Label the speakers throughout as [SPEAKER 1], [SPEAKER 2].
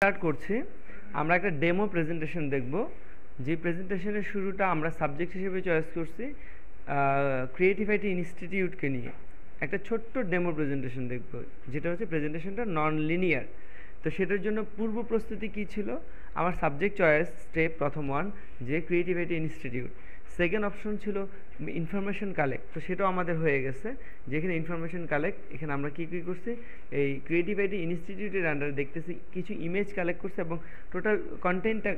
[SPEAKER 1] Start করছি। আমরা একটা ডেমো প্রেজেন্টেশন দেখব, যে প্রেজেন্টেশনের শুরুটা আমরা সাবজেক্ট হিসেবে চয়েস করছি ক্রিয়েটিভ আইটি ইনস্টিটিউটকে নিয়ে একটা ছোট্ট ডেমো প্রেজেন্টেশন দেখব, যেটা হচ্ছে প্রেজেন্টেশনটা নন লিনিয়ার। তো সেটার জন্য পূর্ব প্রস্তুতি কী ছিল? আমার সাবজেক্ট চয়েস স্টেপ প্রথম ওয়ান, যে creative IT institute. Second option ছিল ইনফরমেশন কালেক্ট, তো সেটাও আমাদের হয়ে গেছে। যেখানে ইনফরমেশন কালেক্ট, এখানে আমরা কী কী করছি, এই ক্রিয়েটিভ আইটি ইনস্টিটিউটের আন্ডারে দেখতেছি কিছু ইমেজ কালেক্ট করছি এবং টোটাল কন্টেন্টটা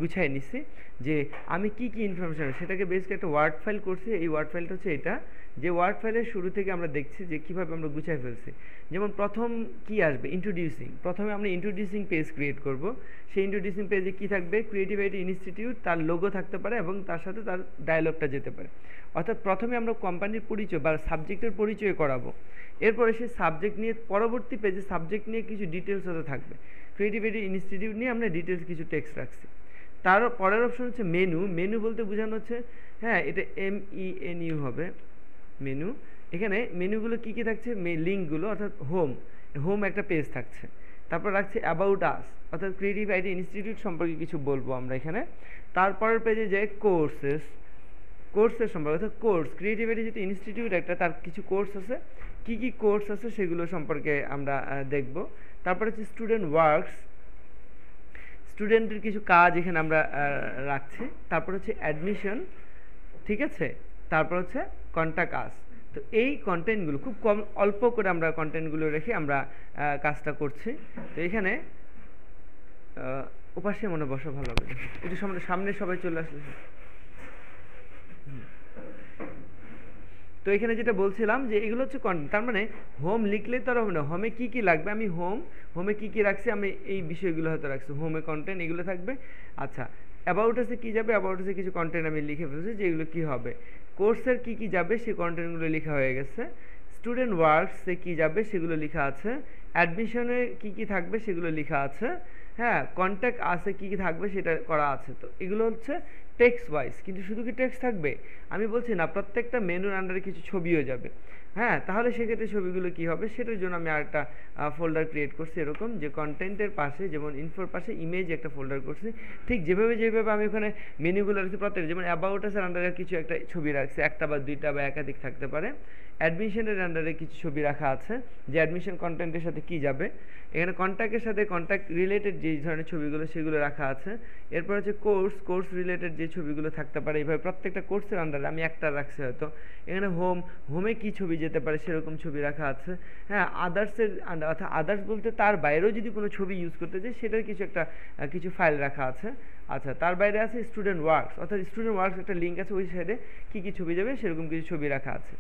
[SPEAKER 1] গুছাই নিছি, যে আমি কি কি ইনফরমেশন সেটাকে বেস করে একটা ওয়ার্ড ফাইল করছি। এই ওয়ার্ড ফাইলটা হচ্ছে এটা, যে ওয়ার্ড ফাইলের শুরু থেকে আমরা দেখছি যে কীভাবে আমরা গুছাই ফেলছি। যেমন প্রথম কি আসবে, ইন্ট্রোডিউসিং। প্রথমে আমরা ইন্ট্রোডিউসিং পেজ ক্রিয়েট করব। সেই ইন্ট্রোডিউসিং পেজে কী থাকবে, ক্রিয়েটিভ আইটি ইনস্টিটিউট, তার লোগো থাকতে পারে এবং তার সাথে তার ডায়লগটা যেতে পারে। অর্থাৎ প্রথমে আমরা কোম্পানির পরিচয় বা সাবজেক্টের পরিচয় করাবো, এরপরে সেই সাবজেক্ট নিয়ে পরবর্তী পেজে সাবজেক্ট নিয়ে কিছু ডিটেলস হতে থাকবে। ক্রিয়েটিভ আইটি ইনস্টিটিউট নিয়ে আমরা ডিটেলস কিছু টেক্সট রাখছি। তার পরের অপশন হচ্ছে মেনু। মেনু বলতে বোঝানো হচ্ছে, হ্যাঁ, এটা MENU হবে মেনু। এখানে মেনুগুলো কী কী থাকছে, লিঙ্কগুলো, অর্থাৎ হোম একটা পেজ থাকছে। তারপর রাখছি অ্যাবাউট আস, অর্থাৎ ক্রিয়েটিভ আইটি ইনস্টিটিউট সম্পর্কে কিছু বলবো আমরা এখানে। তারপরের পেজে যে কোর্সের সম্পর্কে, অর্থাৎ কোর্স, ক্রিয়েটিভ আইটি যেহেতু ইনস্টিটিউট একটা, তার কিছু কোর্স আছে, কী কী কোর্স আছে সেগুলো সম্পর্কে আমরা দেখব। তারপর হচ্ছে স্টুডেন্ট ওয়ার্কস, স্টুডেন্টের কিছু কাজ এখানে আমরা রাখছি। তারপর হচ্ছে অ্যাডমিশন, ঠিক আছে। তারপর হচ্ছে কন্ট্যাক্ট আস। তো এই কন্টেন্টগুলো খুব অল্প করে আমরা কন্টেন্টগুলো রেখে আমরা কাজটা করছি। তো এখানে ওপাশে মনে বসা ভালো হবে, একটু সামনে সবাই চলে আসলে। তো এখানে যেটা বলছিলাম যে এগুলো হচ্ছে কন্টেন্ট, তার মানে হোম লিখলে তো আর হবে না, হোমে কী কী লাগবে, আমি হোমে কী কী রাখছি, আমি এই বিষয়গুলো হয়তো রাখছি, হোমে কন্টেন্ট এগুলো থাকবে। আচ্ছা, অ্যাবাউট আসে কী যাবে, অ্যাবাউট আসে কিছু কন্টেন্ট আমি লিখে ফেলছি যেগুলো কী হবে। কোর্সের কী কী যাবে সেই কন্টেন্টগুলো লেখা হয়ে গেছে। স্টুডেন্ট ওয়ার্কসে কী যাবে সেগুলো লেখা আছে। অ্যাডমিশনে কী কী থাকবে সেগুলো লেখা আছে। হ্যাঁ, কন্ট্যাক্ট আসে কী কী থাকবে সেটা করা আছে। তো এগুলো হচ্ছে টেক্সট ওয়াইজ। কিন্তু শুধু কি টেক্সট থাকবে আমি বলছি না, প্রত্যেকটা মেনুর আন্ডারে কিছু ছবিও যাবে। হ্যাঁ, তাহলে সেক্ষেত্রে ছবিগুলো কী হবে, সেটার জন্য আমি আরেকটা ফোল্ডার ক্রিয়েট করছি এরকম, যে কন্টেন্টের পাশে, যেমন ইনফোর পাশে ইমেজ একটা ফোল্ডার করছি। ঠিক যেভাবে আমি ওখানে মেনুগুলো রাখছি প্রত্যেক, যেমন অ্যাবাউট আসের আন্ডারে কিছু একটা ছবি রাখছি, একটা বা দুইটা বা একাধিক থাকতে পারে। অ্যাডমিশনের আন্ডারে কিছু ছবি রাখা আছে, যে অ্যাডমিশন কন্টেন্টের সাথে কী যাবে। এখানে কন্ট্যাক্টের সাথে কন্ট্যাক্ট রিলেটেড যে ধরনের ছবিগুলো সেগুলো রাখা আছে। এরপর হচ্ছে কোর্স রিলেটেড যে ছবিগুলো থাকতে পারে, এইভাবে প্রত্যেকটা কোর্সের আন্ডারে আমি একটা রাখছি হয়তো। এখানে হোমে কী ছবি যেতে পারে সেরকম ছবি রাখা আছে। হ্যাঁ, আদার্সের আন্ডার, অর্থাৎ আদার্স বলতে তার বাইরেও যদি কোনো ছবি ইউজ করতে চাই সেটার কিছু ফাইল রাখা আছে। আচ্ছা, তার বাইরে আছে স্টুডেন্ট ওয়ার্কস, অর্থাৎ স্টুডেন্ট ওয়ার্কস একটা লিঙ্ক আছে, ওই সাইডে কী কী ছবি যাবে সেরকম কিছু ছবি রাখা আছে।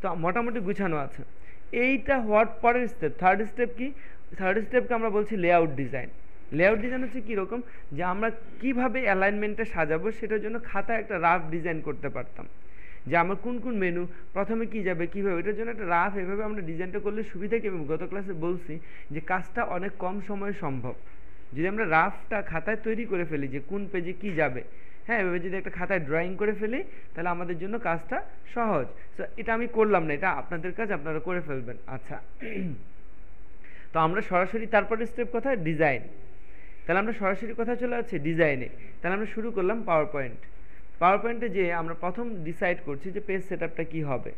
[SPEAKER 1] তো মোটামুটি গুছানো আছে। এইটা হওয়ার পরের স্টেপ, থার্ড স্টেপ কি, থার্ড স্টেপকে আমরা বলছি লেআউট ডিজাইন। লেআউট ডিজাইন হচ্ছে কীরকম, যে আমরা কীভাবে অ্যালাইনমেন্টটা সাজাবো সেটার জন্য খাতায় একটা রাফ ডিজাইন করতে পারতাম, যে আমার কোন কোন মেনু প্রথমে কী যাবে কীভাবে, এটার জন্য একটা রাফ এভাবে আমরা ডিজাইনটা করলে সুবিধা কী। গত ক্লাসে বলছি যে কাজটা অনেক কম সময়ে সম্ভব যদি আমরা রাফটা খাতায় তৈরি করে ফেলি, যে কোন পেজে কী যাবে। হ্যাঁ, এভাবে যদি একটা খাতায় ড্রয়িং করে ফেলি তাহলে আমাদের জন্য কাজটা সহজ। সো এটা আমি করলাম না, এটা আপনাদের কাজ, আপনারা করে ফেলবেন। আচ্ছা, তো আমরা সরাসরি তারপরে স্টেপ কোথায়, ডিজাইন। তাহলে আমরা সরাসরি কোথায় চলে যাচ্ছি, ডিজাইনে। তাহলে আমরা শুরু করলাম পাওয়ার পয়েন্টে যে আমরা প্রথম ডিসাইড করছি যে পেজ সেটআপটা কী হবে,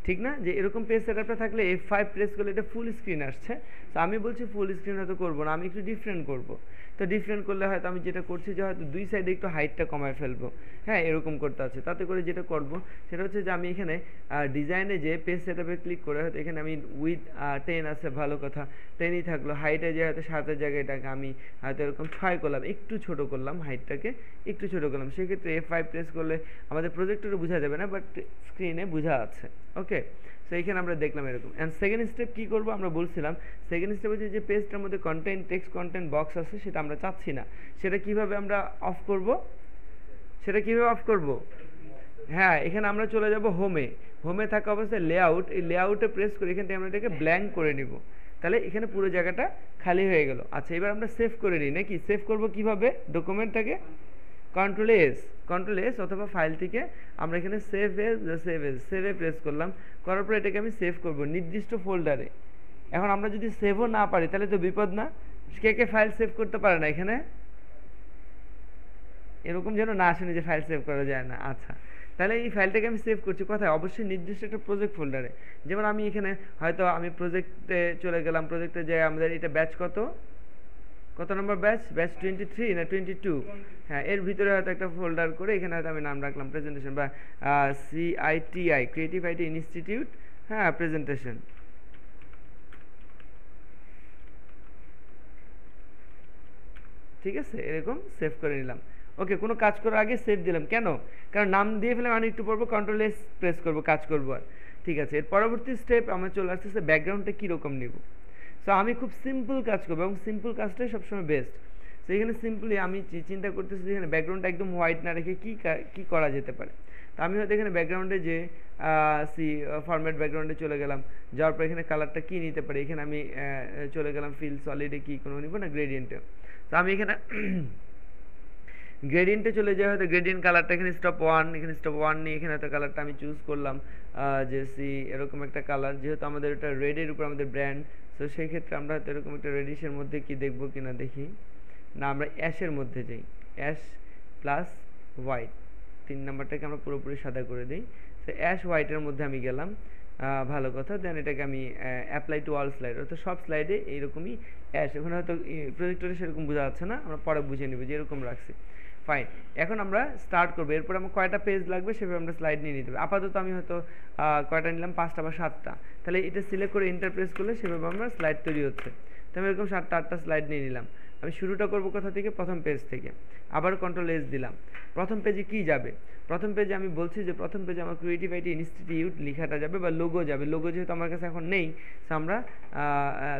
[SPEAKER 1] ঠিক না। যে এরকম পেজ সেটআপটা থাকলে F5 প্রেস করলে এটা ফুল স্ক্রিন আসছে। তো আমি বলছি ফুল স্ক্রিন হয়তো করবো না, আমি একটু ডিফারেন্ট করব। তো ডিফারেন্ট করলে হয়তো আমি যেটা করছি যে হয়তো দুই সাইডে একটু হাইটটা কমায় ফেলবো। হ্যাঁ, এরকম করতে আছে। তাতে করে যেটা করব সেটা হচ্ছে যে আমি এখানে ডিজাইনে যে পেজ সেটআপে ক্লিক করে হয়তো এখানে আমি উইথ 10 আছে, ভালো কথা, 10ই থাকলো। হাইটে যে হয়তো 7-এর জায়গায় এটাকে আমি হয়তো এরকম 6 করলাম, একটু ছোট করলাম, হাইটটাকে একটু ছোট করলাম। সেক্ষেত্রে F5 প্রেস করলে আমাদের প্রজেক্টরে বোঝা যাবে না, বাট স্ক্রিনে বোঝা আছে। ওকে, সো এইখানে আমরা দেখলাম এরকম। অ্যান্ড সেকেন্ড স্টেপ কী করবো, আমরা বলছিলাম সেকেন্ড স্টেপ হচ্ছে যে পেজটার মধ্যে টেক্সট কন্টেন্ট বক্স আছে, সেটা আমরা চাচ্ছি না। সেটা কিভাবে আমরা অফ করব, হ্যাঁ, এখানে আমরা চলে যাব হোমে থাকা অবস্থায় লেআউট, এই লেআউটে প্রেস করে এখান থেকে আমরা এটাকে ব্ল্যাঙ্ক করে নিব। তাহলে এখানে পুরো জায়গাটা খালি হয়ে গেল। আচ্ছা, এবার আমরা সেভ করে নিই নাকি। সেভ করব কিভাবে, ডকুমেন্টটাকে কন্ট্রোল এস অথবা ফাইল থেকে আমরা এখানে সেভে প্রেস করলাম। করার পর এটাকে আমি সেভ করব নির্দিষ্ট ফোল্ডারে। এখন আমরা যদি সেভও না পারি তাহলে তো বিপদ না, কে কে ফাইল সেভ করতে পারে না এখানে? এরকম যেন না শুনি যে ফাইল সেভ করা যায় না। আচ্ছা, তাহলে এই ফাইলটাকে আমি সেভ করছি কোথায়? অবশ্যই নির্দিষ্ট একটা প্রজেক্ট ফোল্ডারে। যেমন আমি এখানে হয়তো আমি প্রজেক্টে চলে গেলাম, প্রজেক্টে যে আমাদের এটা ব্যাচ কত নম্বর ব্যাচ? ব্যাচ 23 না 22? হ্যাঁ, এর ভিতরে হয়তো একটা ফোল্ডার করে এখানে হয়তো আমি নাম রাখলাম প্রেজেন্টেশন বা CITI, ক্রিয়েটিভ আইটি ইনস্টিটিউট, হ্যাঁ, প্রেজেন্টেশন। ঠিক আছে, এরকম সেভ করে নিলাম। ওকে, কোনো কাজ করার আগে সেভ দিলাম কেন? কারণ নাম দিয়ে ফেলে আমি একটু পরবো কন্ট্রোল এস প্রেস করবো, কাজ করবো আর। ঠিক আছে, এর পরবর্তী স্টেপ আমার চলে আসতেছে ব্যাকগ্রাউন্ডটা কীরকম নিব। সো আমি খুব সিম্পল কাজ করবো এবং সিম্পল কাজটাই সবসময় বেস্ট। সো এখানে সিম্পলি আমি চিন্তা করতেছি যে এখানে ব্যাকগ্রাউন্ডটা একদম হোয়াইট না রেখে কী করা যেতে পারে। তো আমি হয়তো এখানে ব্যাকগ্রাউন্ডে যে ফরম্যাট ব্যাকগ্রাউন্ডে চলে গেলাম, যাওয়ার পর এখানে কালারটা কী নিতে পারি, এখানে আমি চলে গেলাম ফিল সলিডে, কী কোনো নিব না, গ্রেডিয়েন্টে। তো আমি এখানে গ্রেডিয়েন্টে চলে যাই, হয়তো গ্রেডিয়েন্ট কালারটা এখানে স্টপ 1, এখানে স্টপ 1 নিয়ে এখানে হয়তো কালারটা আমি চুজ করলাম যে এরকম একটা কালার, যেহেতু আমাদের এটা রেডের উপর আমাদের ব্র্যান্ড। সো সেই ক্ষেত্রে আমরা হয়তো এরকম একটা রেডিশের মধ্যে কি দেখবো কিনা দেখি, না আমরা অ্যাশের মধ্যে যাই, অ্যাশ প্লাস হোয়াইট, 3 নাম্বারটাকে আমরা পুরোপুরি সাদা করে দিই। সো অ্যাশ হোয়াইটের মধ্যে আমি গেলাম, ভালো কথা। দেন এটাকে আমি অ্যাপ্লাই টু অল স্লাইড, অর্থাৎ সব স্লাইডে এইরকমই অ্যাশ। ওখানে হয়তো প্রজেক্টরে সেরকম বোঝা যাচ্ছে না, আমরা পরে বুঝে নেব যে এরকম রাখছি। ফাইন, এখন আমরা স্টার্ট করবো। এরপর আমার কয়টা পেজ লাগবে সেভাবে আমরা স্লাইড নিয়ে নিতে হবে। আপাতত আমি হয়তো কয়টা নিলাম, 5টা বা 7টা। তাহলে এটা সিলেক্ট করে এন্টার প্রেস করলে সেভাবে আমরা স্লাইড তৈরি হচ্ছে। তো আমি এরকম 7টা 8টা স্লাইড নিয়ে নিলাম। আমি শুরুটা করবো কোথা থেকে? প্রথম পেজ থেকে। আবার কন্ট্রোল এস দিলাম। প্রথম পেজে কি যাবে? প্রথম পেজে আমি বলছি যে প্রথম পেজে আমার ক্রিয়েটিভ আইটি ইনস্টিটিউট লেখাটা যাবে বা লোগো যাবে। লোগো যেহেতু আমার কাছে এখন নেই, সো আমরা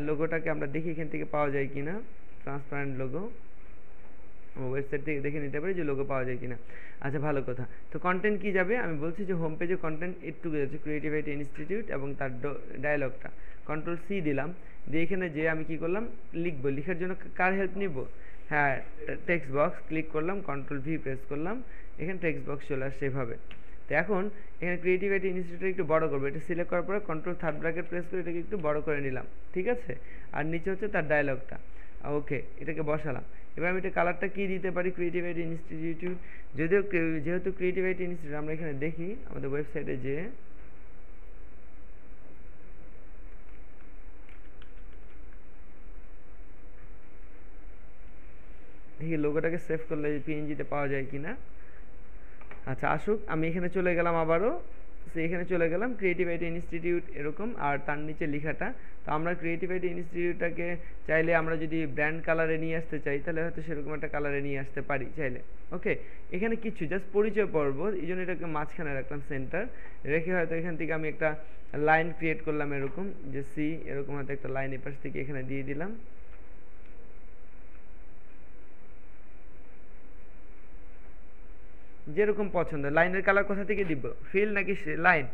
[SPEAKER 1] লোগোটাকে আমরা দেখি এখান থেকে পাওয়া যায় কিনা, ট্রান্সপারেন্ট লোগো ওয়েবসাইট থেকে দেখে নিতে পারি যে লোগো পাওয়া যায় কিনা। আচ্ছা, ভালো কথা। তো কন্টেন্ট কি যাবে? আমি বলছি যে হোম পেজে কন্টেন্ট একটুকু যাচ্ছে ক্রিয়েটিভ আইটি ইনস্টিটিউট এবং তার ডায়ালগটা। কন্ট্রোল সি দিলাম, দিয়ে এখানে যে আমি কি করলাম, লিখবো। লিখার জন্য কার হেল্প নিব? হ্যাঁ, টেক্সট বক্স ক্লিক করলাম, কন্ট্রোল ভি প্রেস করলাম, এখানে টেক্সট বক্স চলে আসছে এভাবে। তো এখন এখানে ক্রিয়েটিভ আইটি ইনস্টিটিউট একটু বড় করবো। এটা সিলেক্ট করার পরে কন্ট্রোল থার্ড ব্র্যাকেট প্রেস করে এটাকে একটু বড় করে নিলাম। ঠিক আছে, আর নিচে হচ্ছে তার ডায়ালগটা। ওকে, এটাকে বসালাম। এবার আমি এটা কালারটা কী দিতে পারি? ক্রিয়েটিভ আইটি ইনস্টিটিউট, যেহেতু ক্রিয়েটিভ আইটি ইনস্টিটিউট, আমরা এখানে দেখি আমাদের ওয়েবসাইটে যে দেখি লোগোটাকে সেভ করলে পিএনজিতে পাওয়া যায় কিনা। আচ্ছা, আসুক। আমি এখানে চলে গেলাম আবারও, সো এখানে চলে গেলাম ক্রিয়েটিভ আইটি ইনস্টিটিউট এরকম, আর তার নিচে লেখাটা। তো আমরা ক্রিয়েটিভ আইটি ইনস্টিটিউটটাকে চাইলে আমরা যদি ব্র্যান্ড কালারে নিয়ে আসতে চাই, তাহলে হয়তো সেরকম একটা কালারে নিয়ে আসতে পারি চাইলে। ওকে, এখানে কিছু জাস্ট পরিচয় পর্ব, এই জন্য এটাকে মাঝখানে রাখলাম সেন্টার রেখে। হয়তো এখান থেকে আমি একটা লাইন ক্রিয়েট করলাম এরকম, যে সি এরকম হয়তো একটা লাইন এপাশ থেকে এখানে দিয়ে দিলাম। যেরকম পছন্দ। লাইনের কালার কোথা থেকে দিব? ফিল নাকি লাইন?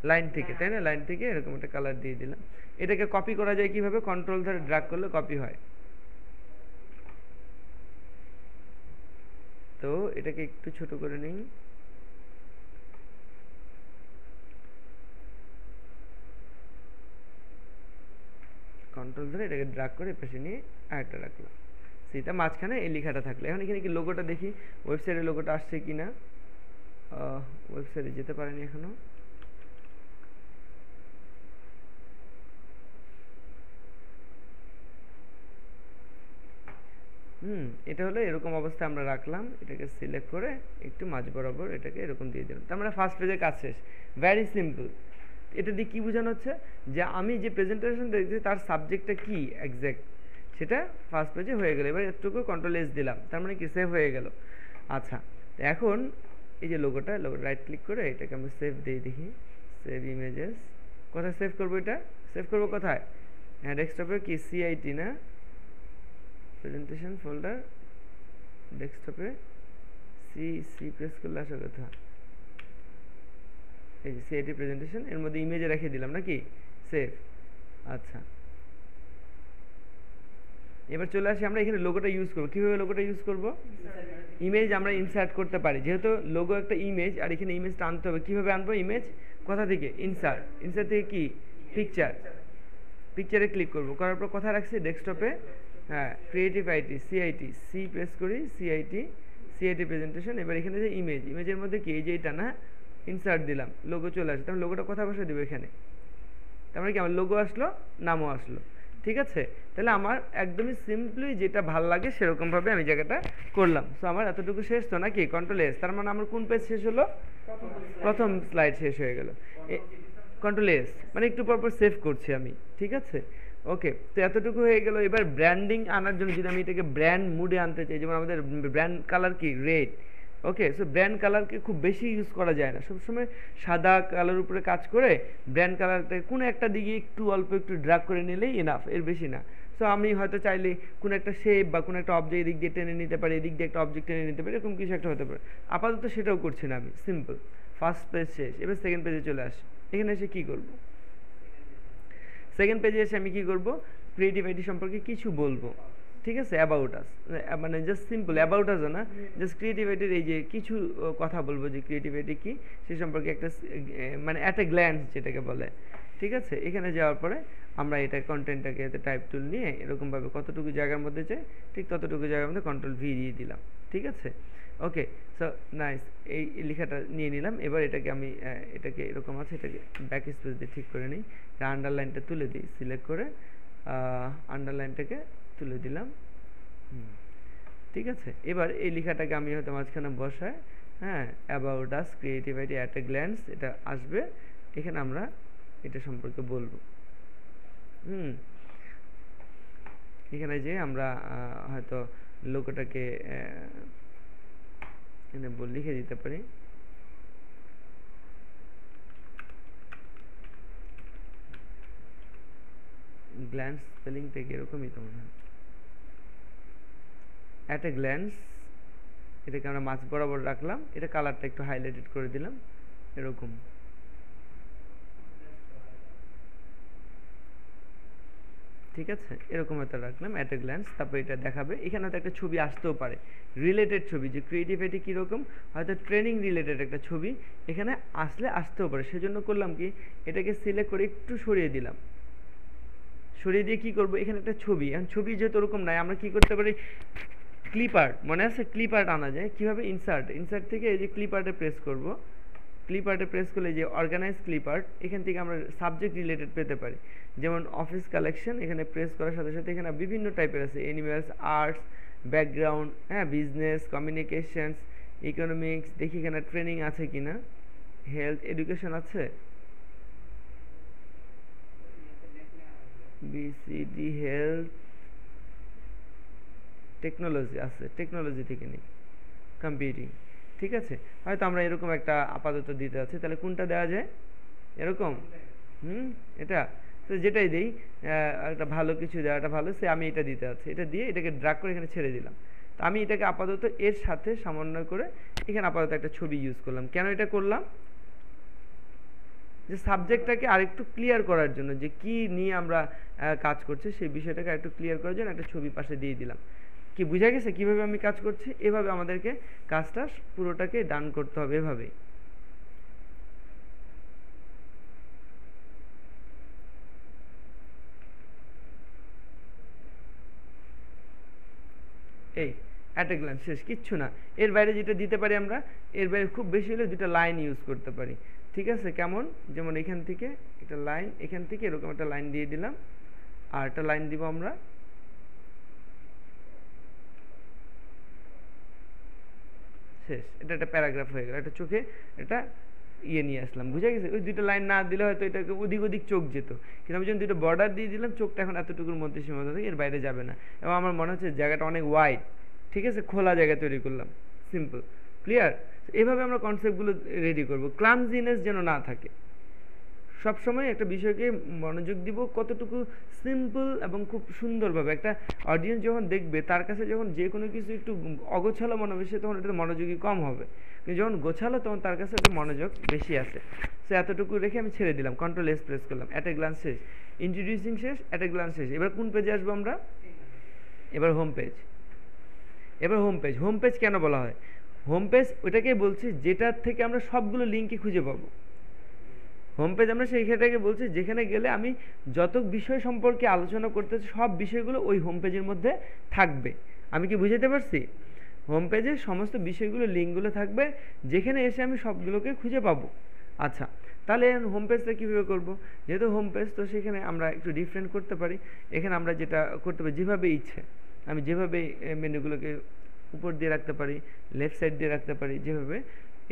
[SPEAKER 1] লাইন থেকে, তাই না? লাইন থেকে এরকম একটা কালার দিয়ে দিলাম। এটাকে কপি করা যায় কিভাবে? কন্ট্রোল ধরে ড্র্যাগ করলে কপি হয়। তো এটাকে একটু ছোট করে নিই। কন্ট্রোল ধরে এটাকে ড্র্যাগ করে পাশে নিয়ে আরেকটা রাখলাম। সেটা মাঝখানে এই লেখাটা থাকলে। এখন এখানে কি লোগোটা দেখি, ওয়েবসাইটের লোগোটা আসছে কিনা। ওয়েবসাইটে যেতে পারেনি এখনো। এটা হলো এরকম অবস্থায় আমরা রাখলাম। এটাকে সিলেক্ট করে একটু মাঝ বরাবর এটাকে এরকম দিয়ে দিলাম। তার মানে ফার্স্ট পেজের কাজ শেষ। Very simple. এটা দিয়ে কী বোঝানো হচ্ছে? যে আমি যে প্রেজেন্টেশন দেখছি তার সাবজেক্টটা কি এক্স্যাক্ট, সেটা ফার্স্ট পেজে হয়ে গেল। এবার একটুকু কন্ট্রোল এস দিলাম, তার মানে কি সেভ হয়ে গেল। আচ্ছা, তো এখন এই যে লোগোটা রাইট ক্লিক করে এটাকে আমি সেভ দিয়ে দেখি। সেভ ইমেজেস, কোথায় সেভ করবো? এটা সেভ করবো কোথায়? হ্যাঁ, ডেস্কটপে কি সিআইটি না, প্রেজেন্টেশন ফোল্ডার, ডেস্কটপে সি প্রেস করলে আসার কথা। এই যে সিআইটি প্রেজেন্টেশন, এর মধ্যে ইমেজে রেখে দিলাম নাকি, সেভ। আচ্ছা, এবার চলে আসি আমরা এখানে লোগোটা ইউজ করবো। কীভাবে লোগোটা ইউজ করবো? ইমেজ আমরা ইনসার্ট করতে পারি। যেহেতু লোগো একটা ইমেজ, আর এখানে ইমেজটা আনতে হবে। কীভাবে আনবো ইমেজ? কোথা থেকে? ইনসার্ট। ইনসার্ট থেকে কি? পিকচার। পিকচারে ক্লিক করবো, করার পর কোথায় রাখছি? ডেস্কটপে হ্যাঁ creative IT CIT C press করি সিআইটি প্রেজেন্টেশন। এবার এখানে যে ইমেজের মধ্যে কি এই যে এটা না ইনসার্ট দিলাম, লোগো চলে আসে, তাহলে লোগোটা কোথায় বসে দেবো এখানে, তার মানে কি আমার লোগো আসলো নামও আসলো। ঠিক আছে, তাহলে আমার একদমই সিম্পলি যেটা ভাল লাগে সেরকমভাবে আমি জায়গাটা করলাম। সো আমার এতটুকু শেষ তো নাকি, কন্ট্রোল এস, তার মানে আমার কোন পেজ শেষ হলো, প্রথম স্লাইড শেষ হয়ে গেল। কন্ট্রোল এস মানে একটু পরপর সেভ করছি আমি। ঠিক আছে, ওকে, তো এতটুকু হয়ে গেল। এবার ব্র্যান্ডিং আনার জন্য যদি আমি এটাকে ব্র্যান্ড মুডে আনতে চাই, যেমন আমাদের ব্র্যান্ড কালার কি রেড, ওকে, সো ব্র্যান্ড কালারকে খুব বেশি ইউজ করা যায় না, সবসময় সাদা কালার উপরে কাজ করে ব্র্যান্ড কালারটা কোনো একটা দিকে একটু অল্প একটু ড্রাগ করে নিলেই এনাফ, এর বেশি না। সো আমি হয়তো চাইলে কোনো একটা শেপ বা কোনো একটা অবজেক্ট এদিক দিয়ে টেনে নিতে পারি, এদিক দিয়ে একটা অবজেক্ট টেনে নিতে পারি, এরকম কিছু একটা হতে পারে। আপাতত সেটাও করছি না আমি, সিম্পল ফার্স্ট পেজ শেষ। এবার সেকেন্ড পেজে চলে আসি। এখানে এসে কী করব, সেকেন্ড পেজে এসে আমি কী করব, ক্রিয়েটিভ আইটি সম্পর্কে কিছু বলবো। ঠিক আছে, অ্যাবাউট আস, মানে জাস্ট সিম্পল অ্যাবাউট আস না, জাস্ট ক্রিয়েটিভ আইটির এই যে কিছু কথা বলবো যে ক্রিয়েটিভ আইটি কী সে সম্পর্কে একটা মানে অ্যাট এ গ্ল্যান্স যেটাকে বলে। ঠিক আছে, এখানে যাওয়ার পরে আমরা এটা কন্টেন্টটাকে এতে টাইপ টুল নিয়ে এরকমভাবে কতটুকু জায়গার মধ্যে চাই ঠিক ততটুকু জায়গার মধ্যে কন্ট্রোল ভি দিয়ে দিলাম। ঠিক আছে, ওকে, সো নাইস, এই লেখাটা নিয়ে নিলাম। এবার এটাকে আমি এটাকে এরকম আছে, এটাকে ব্যাক স্পেস দিয়ে ঠিক করে নিই, আন্ডারলাইনটা তুলে দিই, সিলেক্ট করে আন্ডারলাইনটাকে তুলে দিলাম। ঠিক আছে, এবার এই লেখাটাকে আমি হয়তো মাঝখানে বসাই, হ্যাঁ, about us creative IT at a glance, এটা আসবে, এখানে আমরা এটা সম্পর্কে বলবো। এখানে যে আমরা হয়তো লোগোটাকে এখানে লিখে দিতে পারি, গ্ল্যান্স স্পেলিং থেকে এরকমই তো মনে হয়, অ্যাট এ গ্ল্যান্স, এটাকে আমরা মাঝ বরাবর রাখলাম, এটা কালারটা একটু হাইলাইটেড করে দিলাম এরকম। ঠিক আছে, এরকম একটা রাখলাম অ্যাট এ গ্ল্যান্স, তারপর এটা দেখাবে। এখানে হয়তো একটা ছবি আসতেও পারে, রিলেটেড ছবি, যে ক্রিয়েটিভিটি কীরকম, হয়তো ট্রেনিং রিলেটেড একটা ছবি এখানে আসতেও পারে। সেজন্য করলাম কি, এটাকে সিলেক্ট করে একটু সরিয়ে দিলাম, সরিয়ে দিয়ে কী করবো, এখানে একটা ছবি, এখন ছবি যেহেতু ওরকম নাই, আমরা কী করতে পারি, ক্লিপ আর্ট, মনে আছে ক্লিপ আর্ট আনা যায় কীভাবে, ইনসার্ট থেকে এই যে ক্লিপ আর্টে প্রেস করব, ক্লিপ আর্টে প্রেস করলে যে অর্গানাইজ ক্লিপ আর্ট, এখান থেকে আমরা সাবজেক্ট রিলেটেড পেতে পারি। যেমন অফিস কালেকশন, এখানে প্রেস করার সাথে সাথে এখানে বিভিন্ন টাইপের আছে, অ্যানিমেলস, আর্টস, ব্যাকগ্রাউন্ড, হ্যাঁ, বিজনেস, কমিউনিকেশনস, ইকোনমিক্স, দেখি এখানে ট্রেনিং আছে কিনা, হেলথ, এডুকেশন আছে, বিসিডি, হেলথ, টেকনোলজি আছে, টেকনোলজি থেকে নিই, কম্পিউটিং। ঠিক আছে, হয়তো আমরা এরকম একটা আপাতত দিতে আছে, তাহলে কোনটা দেওয়া যায়, এরকম, এটা, তো যেটাই দিই একটা ভালো কিছু দেওয়াটা ভালো, সে আমি এটা দিতে আছে, এটা দিয়ে এটাকে ড্রাগ করে এখানে ছেড়ে দিলাম। তো আমি এটাকে আপাতত এর সাথে সমন্বয় করে এখানে আপাতত একটা ছবি ইউজ করলাম। কেন এটা করলাম, যে সাবজেক্টটাকে আরেকটু ক্লিয়ার করার জন্য, যে কি নিয়ে আমরা কাজ করছি সেই বিষয়টাকে আরেকটু ক্লিয়ার করার জন্য একটা ছবি পাশে দিয়ে দিলাম। কি বুঝা গেছে কিভাবে আমি কাজ করছি? এভাবে আমাদেরকে কাজটা পুরোটাকে ডান করতে হবে, এভাবেই। এই অ্যাট এ গ্ল্যান্স শেষ, কিচ্ছু না। এর বাইরে যেটা দিতে পারি আমরা, এর বাইরে খুব বেশি হলে দুটো লাইন ইউজ করতে পারি। ঠিক আছে, কেমন, যেমন এখান থেকে একটা লাইন, এখান থেকে এরকম একটা লাইন দিয়ে দিলাম, আর একটা লাইন দিব আমরা, শেষ। এটা একটা প্যারাগ্রাফ হয়ে গেল, একটা চোখে এটা ইয়ে নিয়ে আসলাম, বুঝে গেছে? ওই দুটো লাইন না দিলে হয়তো এটাকে ওদিক ওদিক চোখ যেত, কিন্তু আমি যখন দুটো বর্ডার দিয়ে দিলাম, চোখটা এখন এতটুকুর মধ্যে সীমাবদ্ধ থাকে, এর বাইরে যাবে না। এবং আমার মনে হচ্ছে জায়গাটা অনেক ওয়াইড, ঠিক আছে, খোলা জায়গা তৈরি করলাম, সিম্পল, ক্লিয়ার। এভাবে আমরা কনসেপ্টগুলো রেডি করব, ক্লামজিনেস যেন না থাকে। সবসময় একটা বিষয়কে মনোযোগ দিব কতটুকু সিম্পল এবং খুব সুন্দরভাবে। একটা অডিয়েন্স যখন দেখবে, তার কাছে যখন যে কোনো কিছু একটু অগোছালো মনে হবে, সে তখন এটাতে মনোযোগী কম হবে, কিন্তু যখন গোছালো তখন তার কাছে একটা মনোযোগ বেশি আছে। সে এতটুকু রেখে আমি ছেড়ে দিলাম, কন্ট্রোল এস প্রেস করলাম, অ্যাট এ গ্লান্স শেষ, ইন্ট্রোডিউসিং শেষ, অ্যাট এ গ্লান্স শেষ। এবার কোন পেজে আসবো আমরা? এবার হোম পেজ। এবার হোম পেজ। হোম পেজ কেন বলা হয়? হোম পেজ ওইটাকেই বলছি যেটার থেকে আমরা সবগুলো লিঙ্কই খুঁজে পাবো। হোম পেজ আমরা সেইখানটাকে বলছি যেখানে গেলে আমি যত বিষয় সম্পর্কে আলোচনা করতেছি সব বিষয়গুলো ওই হোম পেজের মধ্যে থাকবে। আমি কি বুঝাতে পারছি? হোম পেজে সমস্ত বিষয়গুলো লিঙ্কগুলো থাকবে, যেখানে এসে আমি সবগুলোকে খুঁজে পাবো। আচ্ছা, তাহলে হোম পেজটা কীভাবে করবো? যেহেতু হোম পেজ, তো সেখানে আমরা একটু ডিফারেন্ট করতে পারি। এখানে আমরা যেটা করতে পারি, যেভাবে ইচ্ছে আমি যেভাবে মেনুগুলোকে উপর দিয়ে রাখতে পারি, লেফট সাইড দিয়ে রাখতে পারি, যেভাবে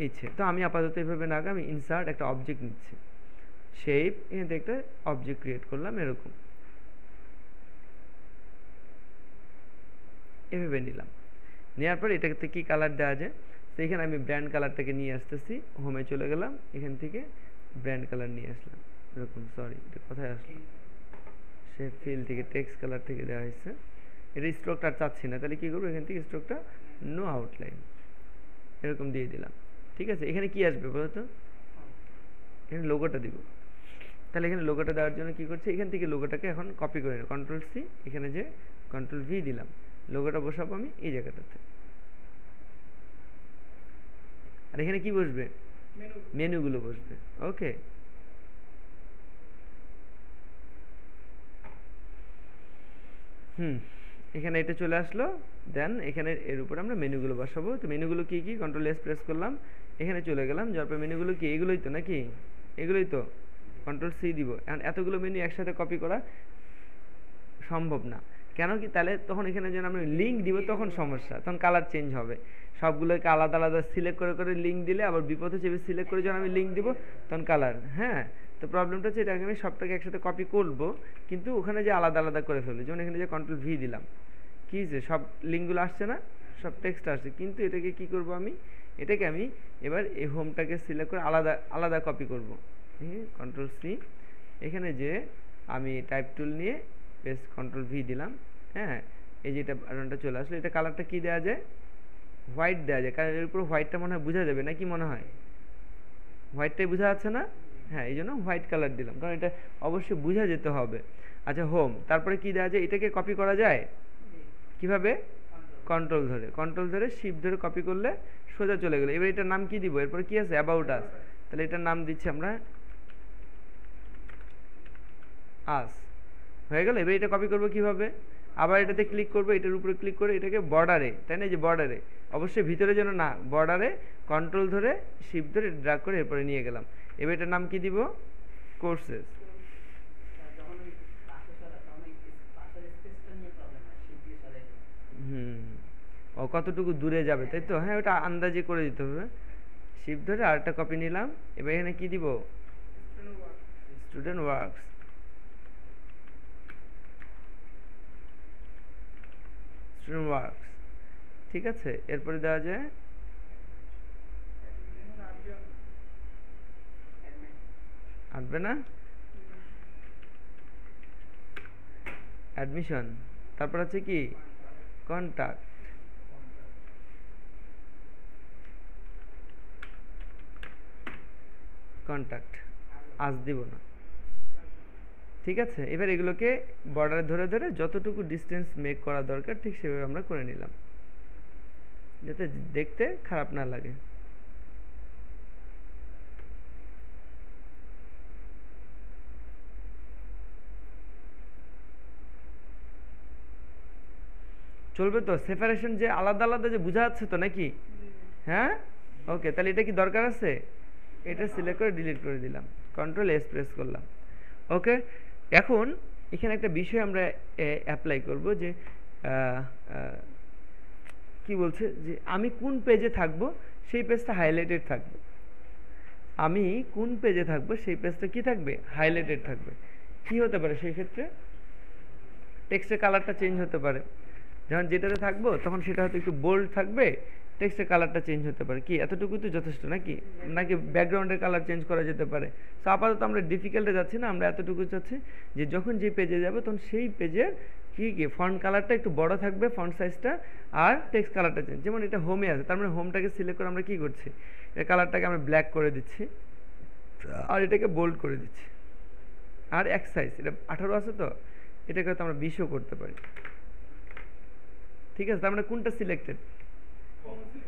[SPEAKER 1] ইচ্ছে। তো আমি আপাতত এভাবে না, আমি ইনসার্ট একটা অবজেক্ট নিচ্ছি, শেপ, এখান থেকে একটা অবজেক্ট ক্রিয়েট করলাম এরকম, এভাবে নিলাম। নেওয়ার পর এটাতে কি কালার দেওয়া যায়, তো এখানে আমি ব্র্যান্ড কালারটাকে নিয়ে আসতেছি, হোমে চলে গেলাম, এখান থেকে ব্র্যান্ড কালার নিয়ে আসলাম এরকম। সরি, এটা কোথায় আসলো? সে ফিল থেকে টেক্সট কালার থেকে দেওয়া হয়েছে। এটা স্ট্রোকটা চাচ্ছি না, তাহলে কী করবো, এখান থেকে স্ট্রোকটা নো আউটলাইন এরকম দিয়ে দিলাম। ঠিক আছে, এখানে কি আসবে বলো তো? এখানে লোগোটা দিব। তাহলে এখানে লোগোটা দেওয়ার জন্য কী করছি, এখান থেকে লোগোটাকে এখন কপি করে নিই, কন্ট্রোল সি, এখানে যে কন্ট্রোল ভি দিলাম, লোগোটা বসাবো আমি এই জায়গাটাতে। আর এখানে কি বসবে? মেনুগুলো বসবে। ওকে, এখানে এটা চলে আসলো। দেন এখানে এর উপর আমরা মেনুগুলো বসাবো। তো মেনুগুলো কি কি, কন্ট্রোল এস প্রেস করলাম, এখানে চলে গেলাম, যার পর মেনুগুলো কি এগুলোই তো নাকি? এগুলোই তো, কন্ট্রোল সি দিব। এখন এতগুলো মেনু একসাথে কপি করা সম্ভব না, কেন কি? তাহলে তখন এখানে যেন আমরা লিঙ্ক দিব তখন সমস্যা, তখন কালার চেঞ্জ হবে। সবগুলোকে আলাদা আলাদা সিলেক্ট করে করে লিঙ্ক দিলে আবার বিপদে চেপে সিলেক্ট করে যখন আমি লিঙ্ক দিব তখন কালার, হ্যাঁ। তো প্রবলেমটা হচ্ছে এটাকে আমি সবটাকে একসাথে কপি করব, কিন্তু ওখানে যে আলাদা আলাদা করে ফেলবো। যেমন এখানে যে কন্ট্রোল ভি দিলাম, কী যে সব লিঙ্কগুলো আসছে না, সব টেক্সট আসছে, কিন্তু এটাকে কি করব আমি, এটাকে আমি এবার এই হোমটাকে সিলেক্ট করে আলাদা আলাদা কপি করব। কন্ট্রোল সি, এখানে যে আমি টাইপ টুল নিয়ে পেস্ট, কন্ট্রোল ভি দিলাম, হ্যাঁ। এই যে এটা বাটনটা চলে আসলো। এটা কালারটা কি দেওয়া যায়? হোয়াইট দেওয়া যায়, কারণ এর উপর হোয়াইটটা মনে হয় বোঝা যাবে না, কি মনে হয়? হোয়াইটটাই বোঝা যাচ্ছে না? হ্যাঁ, এই জন্য হোয়াইট কালার দিলাম, কারণ এটা অবশ্যই বোঝা যেতে হবে। আচ্ছা, হোম, তারপরে কি দেওয়া যায়? এটাকে কপি করা যায় কিভাবে? কন্ট্রোল ধরে, কন্ট্রোল ধরে শিফট ধরে কপি করলে সোজা চলে গেলো। এবার এটার নাম কি দিব? এরপরে কি আছে? About us. তাহলে এটার নাম দিচ্ছি আমরা আস, হয়ে গেল। এবার এটা কপি করবো কিভাবে? আবার এটাতে ক্লিক করবো, এটার উপরে ক্লিক করে এটাকে বর্ডারে, তাই না? যে বর্ডারে, অবশ্যই ভিতরে যেন না, বর্ডারে কন্ট্রোল ধরে শিফট ধরে ড্র্যাগ করে এরপরে নিয়ে গেলাম। এবার এটার নাম কি দিব? কোর্সেস। ও কতটুকু দূরে যাবে, তাই তো? হ্যাঁ, ওটা আন্দাজে করে দিতে হবে। শিফট ধরে আরেকটা কপি নিলাম। এবার এখানে কি দিব? Student works. স্টুডেন্ট ওয়ার্কস, ঠিক আছে। এরপরে দেওয়া যায় আসবে না, অ্যাডমিশন। তারপর আছে কি? কন্ট্যাক্ট। কন্ট্যাক্ট আজ দিব না, ঠিক আছে। এবার এগুলোকে বর্ডারে ধরে ধরে যতটুকু ডিস্টেন্স মেক করা দরকার ঠিক সেভাবে আমরা করে নিলাম, যাতে দেখতে খারাপ না লাগে। চলবে তো? সেপারেশন যে আলাদা আলাদা যে বোঝা যাচ্ছে তো নাকি? হ্যাঁ, ওকে। তাহলে এটা কি দরকার আছে? এটা সিলেক্ট করে ডিলিট করে দিলাম, কন্ট্রোল এস প্রেস করলাম। ওকে, এখন এখানে একটা বিষয় আমরা অ্যাপ্লাই করব, যে কি বলছে, যে আমি কোন পেজে থাকব সেই পেজটা হাইলাইটেড থাকবে। আমি কোন পেজে থাকবো সেই পেজটা কি থাকবে? হাইলাইটেড থাকবে। কি হতে পারে সেই ক্ষেত্রে? টেক্সটের কালারটা চেঞ্জ হতে পারে। যখন যেটাতে থাকবো তখন সেটা হয়তো একটু বোল্ড থাকবে, টেক্সটের কালারটা চেঞ্জ হতে পারে। কি এতটুকু তো যথেষ্ট নাকি? নাকি ব্যাকগ্রাউন্ডের কালার চেঞ্জ করা যেতে পারে? সো আপাতত আমরা ডিফিকাল্টে যাচ্ছি না, আমরা এতটুকু চাচ্ছি যে যখন যে পেজে যাবো তখন সেই পেজের কি ফন্ট কালারটা একটু বড় থাকবে, ফন্ট সাইজটা, আর টেক্সট কালারটা চেঞ্জ। যেমন এটা হোমে আছে, তার মানে হোমটাকে সিলেক্ট করে আমরা কি করছি, এর কালারটাকে আমরা ব্ল্যাক করে দিচ্ছি, আর এটাকে বোল্ড করে দিচ্ছি। আর এক সাইজ, এটা 18 আছে, তো এটাকে হয়তো আমরা 20ও করতে পারি। ঠিক আছে, তার মানে কোনটা সিলেক্টেড?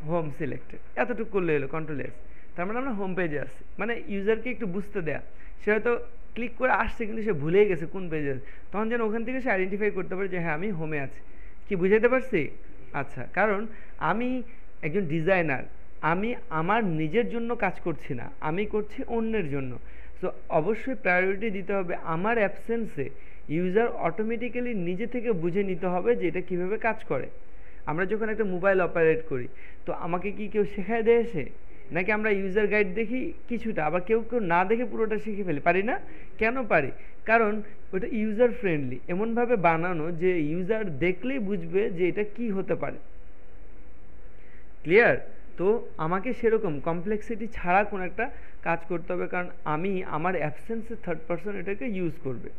[SPEAKER 1] Home selected. এতটুকু করলে হলো, কন্ট্রোল এস। তার মানে আমরা হোম পেজে আছি, মানে ইউজারকে একটু বুঝতে দেয়া, সে হয়তো ক্লিক করে আসছে কিন্তু সে ভুলেই গেছে কোন পেজে আছে, তখন যেন ওখান থেকে সে আইডেন্টিফাই করতে পারে যে হ্যাঁ আমি হোমে আছি। কি বুঝাইতে পারছি? আচ্ছা, কারণ আমি একজন ডিজাইনার, আমি আমার নিজের জন্য কাজ করছি না, আমি করছি অন্যের জন্য। সো অবশ্যই প্রায়োরিটি দিতে হবে আমার অ্যাবসেন্সে ইউজার অটোমেটিক্যালি নিজে থেকে বুঝে নিতে হবে যে এটা কীভাবে কাজ করে। আমরা যখন একটা মোবাইল অপারেট করি, তো আমাকে কি কেউ শেখায় দেয় এসে, নাকি আমরা ইউজার গাইড দেখি কিছুটা, আবার কেউ কেউ না দেখে পুরোটা শিখে ফেলি? পারি না? কেন পারি? কারণ ওটা ইউজার ফ্রেন্ডলি, এমনভাবে বানানো যে ইউজার দেখলেই বুঝবে যে এটা কি হতে পারে। ক্লিয়ার? তো আমাকে সেরকম কমপ্লেক্সিটি ছাড়া কোনো একটা কাজ করতে হবে, কারণ আমি আমার অ্যাবসেন্সে থার্ড পারসন এটাকে ইউজ করবে।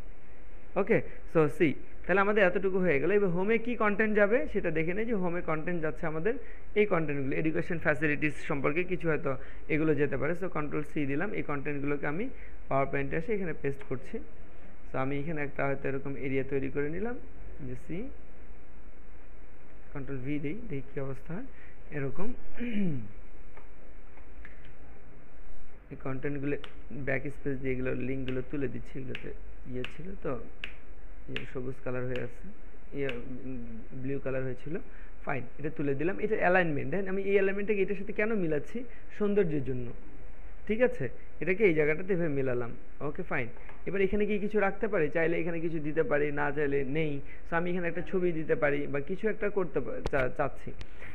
[SPEAKER 1] ওকে, সো সি, তাহলে আমাদের এতটুকু হয়ে গেল। এবার হোমে কি কন্টেন্ট যাবে সেটা দেখে নেই, যে হোমে কন্টেন্ট যাচ্ছে আমাদের এই কন্টেন্টগুলো, এডুকেশন ফ্যাসিলিটিস সম্পর্কে কিছু হয়তো এগুলো যেতে পারে। সো কন্ট্রোল সি দিলাম, এই কন্টেন্টগুলোকে আমি পাওয়ার পয়েন্টে এসে এখানে পেস্ট করছি। সো আমি এখানে একটা হয়তো এরকম এরিয়া তৈরি করে নিলাম, যে সি, কন্ট্রোল ভি দিই, দেখি কী অবস্থা হয়। এরকম এই কন্টেন্টগুলো ব্যাক স্পেস দিয়ে এগুলো লিঙ্কগুলো তুলে দিচ্ছি, এগুলোতে ইয়ে ছিল তো, সবুজ কালার হয়ে আছে, ইয়ে ব্লু কালার হয়েছিল, ফাইন, এটা তুলে দিলাম। এটা অ্যালাইনমেন্ট, দেন আমি এই অ্যালাইনমেন্টটাকে এটার সাথে কেন মিলাচ্ছি? সৌন্দর্যের জন্য, ঠিক আছে? এটাকে এই জায়গাটাতে এভাবে মিলালাম। ওকে ফাইন, এবার এখানে কি কিছু রাখতে পারি? চাইলে এখানে কিছু দিতে পারি, না চাইলে নেই। সো আমি এখানে একটা ছবি দিতে পারি বা কিছু একটা করতে চাচ্ছি।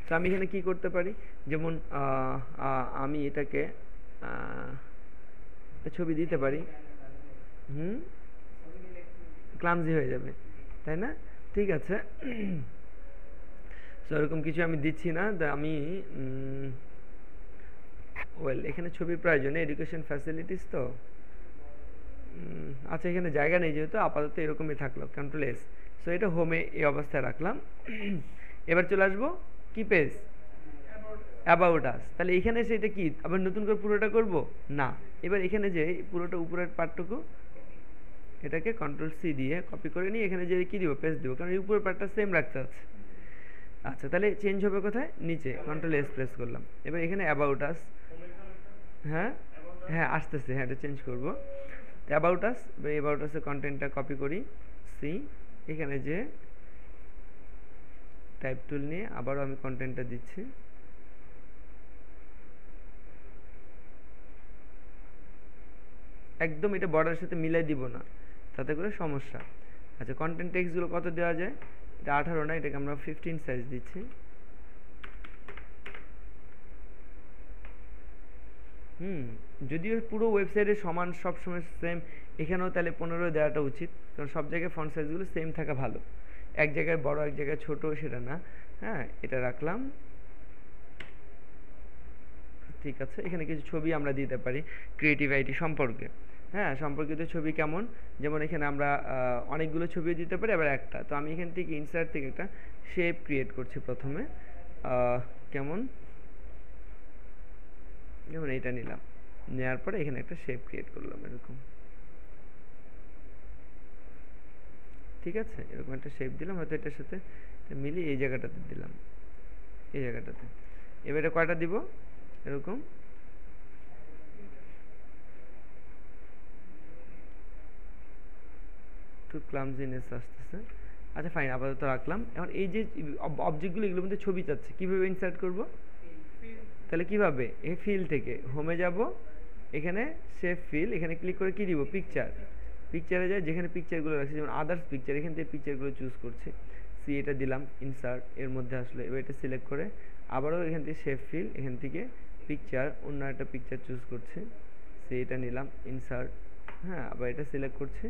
[SPEAKER 1] তো আমি এখানে কি করতে পারি? যেমন আমি এটাকে ছবি দিতে পারি, ক্লামজি হয়ে যাবে, তাই না? ঠিক আছে, সো এরকম কিছু আমি দিচ্ছি না, আমি ওয়েল এখানে ছবির প্রয়োজনে এডুকেশন ফ্যাসিলিটিস তো, আচ্ছা এখানে জায়গা নেই যেহেতু, আপাতত এরকমই থাকলো, কন্ট্রোল এস। সো এটা হোমে এই অবস্থায় রাখলাম। এবার চলে আসবো কি পেজ? About us. তাহলে এখানে এসে এটা কি আবার নতুন করে পুরোটা করব না, এবার এখানে যে পুরোটা উপরের পার্টটুকু এটাকে কন্ট্রোল সি দিয়ে কপি করে নিয়ে এখানে যে কি দিব? পেস্ট দিব, কারণ এই উপরের পার্টটা সেম রাখতে আছে। আচ্ছা, তাহলে চেঞ্জ হবে কোথায়? নিচে, কন্ট্রোল এস প্রেস করলাম। এবার এখানে অ্যাবাউট আস, হ্যাঁ হ্যাঁ আসতেছে, হ্যাঁ এটা চেঞ্জ করবো। অ্যাবাউট আস, অ্যাবাউট আসের কন্টেন্টটা কপি করি, সি, এখানে যে টাইপ টুল নিয়ে আবারও আমি কন্টেন্টটা দিচ্ছি। একদম এটা বর্ডারের সাথে মিলাই দিব না, তাতে করে সমস্যা। আচ্ছা, কন্টেন্ট টেক্সটগুলো কত দেওয়া যায়? এটা 18 না, এটাকে আমরা 15 সাইজ দিচ্ছি। যদিও পুরো ওয়েবসাইটে সমান সবসময় সেম, এখানেও তাহলে 15 দেওয়াটা উচিত, কারণ সব জায়গায় ফন্ট সাইজগুলো সেম থাকা ভালো, এক জায়গায় বড় এক জায়গায় ছোট সেটা না। হ্যাঁ, এটা রাখলাম, ঠিক আছে। এখানে কিছু ছবি আমরা দিতে পারি ক্রিয়েটিভ আইটি সম্পর্কে, হ্যাঁ সম্পর্কিত ছবি কেমন, যেমন এখানে আমরা অনেকগুলো ছবি দিতে পারি, আবার একটা। তো আমি এখান থেকে ইনসার্ট থেকে একটা শেপ ক্রিয়েট করছি প্রথমে, কেমন, যেমন এইটা নিলাম, নেওয়ার পরে এখানে একটা শেপ ক্রিয়েট করলাম এরকম, ঠিক আছে। এরকম একটা শেপ দিলাম, হয়তো এটার সাথে মিলিয়ে এই জায়গাটাতে দিলাম, এই জায়গাটাতে। এবার এটা কয়টা দিব? এরকম একটু ক্লামজিনেস আসতেছে। আচ্ছা ফাইন, আপাতত রাখলাম। এখন এই যে অবজেক্টগুলো, এগুলোর মধ্যে ছবি চাচ্ছে, কীভাবে ইনসার্ট করব? তাহলে কিভাবে? এই ফিল থেকে হোমে যাব, এখানে সেভ ফিল, এখানে ক্লিক করে কি দিব? পিকচার। পিকচারে যায়, যেখানে পিকচারগুলো রাখছি, যেমন আদার্স পিকচার, এখান থেকে পিকচারগুলো চুজ করছি, সি এটা দিলাম, ইনসার্ট, এর মধ্যে আসলে এবার এটা সিলেক্ট করে আবারও এখান থেকে সেভ ফিল, এখান থেকে পিকচার, অন্য একটা পিকচার চুজ করছি, সি এটা নিলাম, ইনসার্ট, হ্যাঁ আবার এটা সিলেক্ট করছি,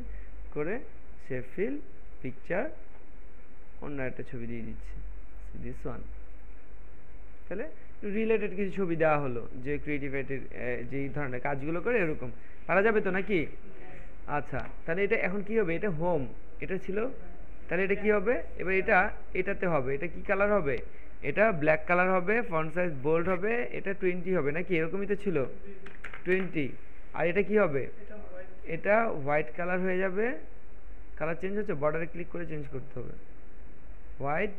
[SPEAKER 1] করে সেভ ফিল, পিকচার, অন্য একটা ছবি দিয়ে দিচ্ছি, দিস ওয়ান। তাহলে রিলেটেড কিছু ছবি দেওয়া হলো, যে ক্রিয়েটিভিটির যেই ধরনের কাজগুলো করে এরকম পারা যাবে তো নাকি? আচ্ছা, তাহলে এটা এখন কি হবে? এটা হোম, এটা ছিল, তাহলে এটা কি হবে? এবার এটা এটাতে হবে, এটা কি কালার হবে? এটা ব্ল্যাক কালার হবে, ফন্ট সাইজ বোল্ড হবে, এটা 20 হবে নাকি? এরকমই তো ছিল 20। আর এটা কি হবে? এটা হোয়াইট কালার হয়ে যাবে। কালার চেঞ্জ হচ্ছে, বর্ডারে ক্লিক করে চেঞ্জ করতে হবে, হোয়াইট,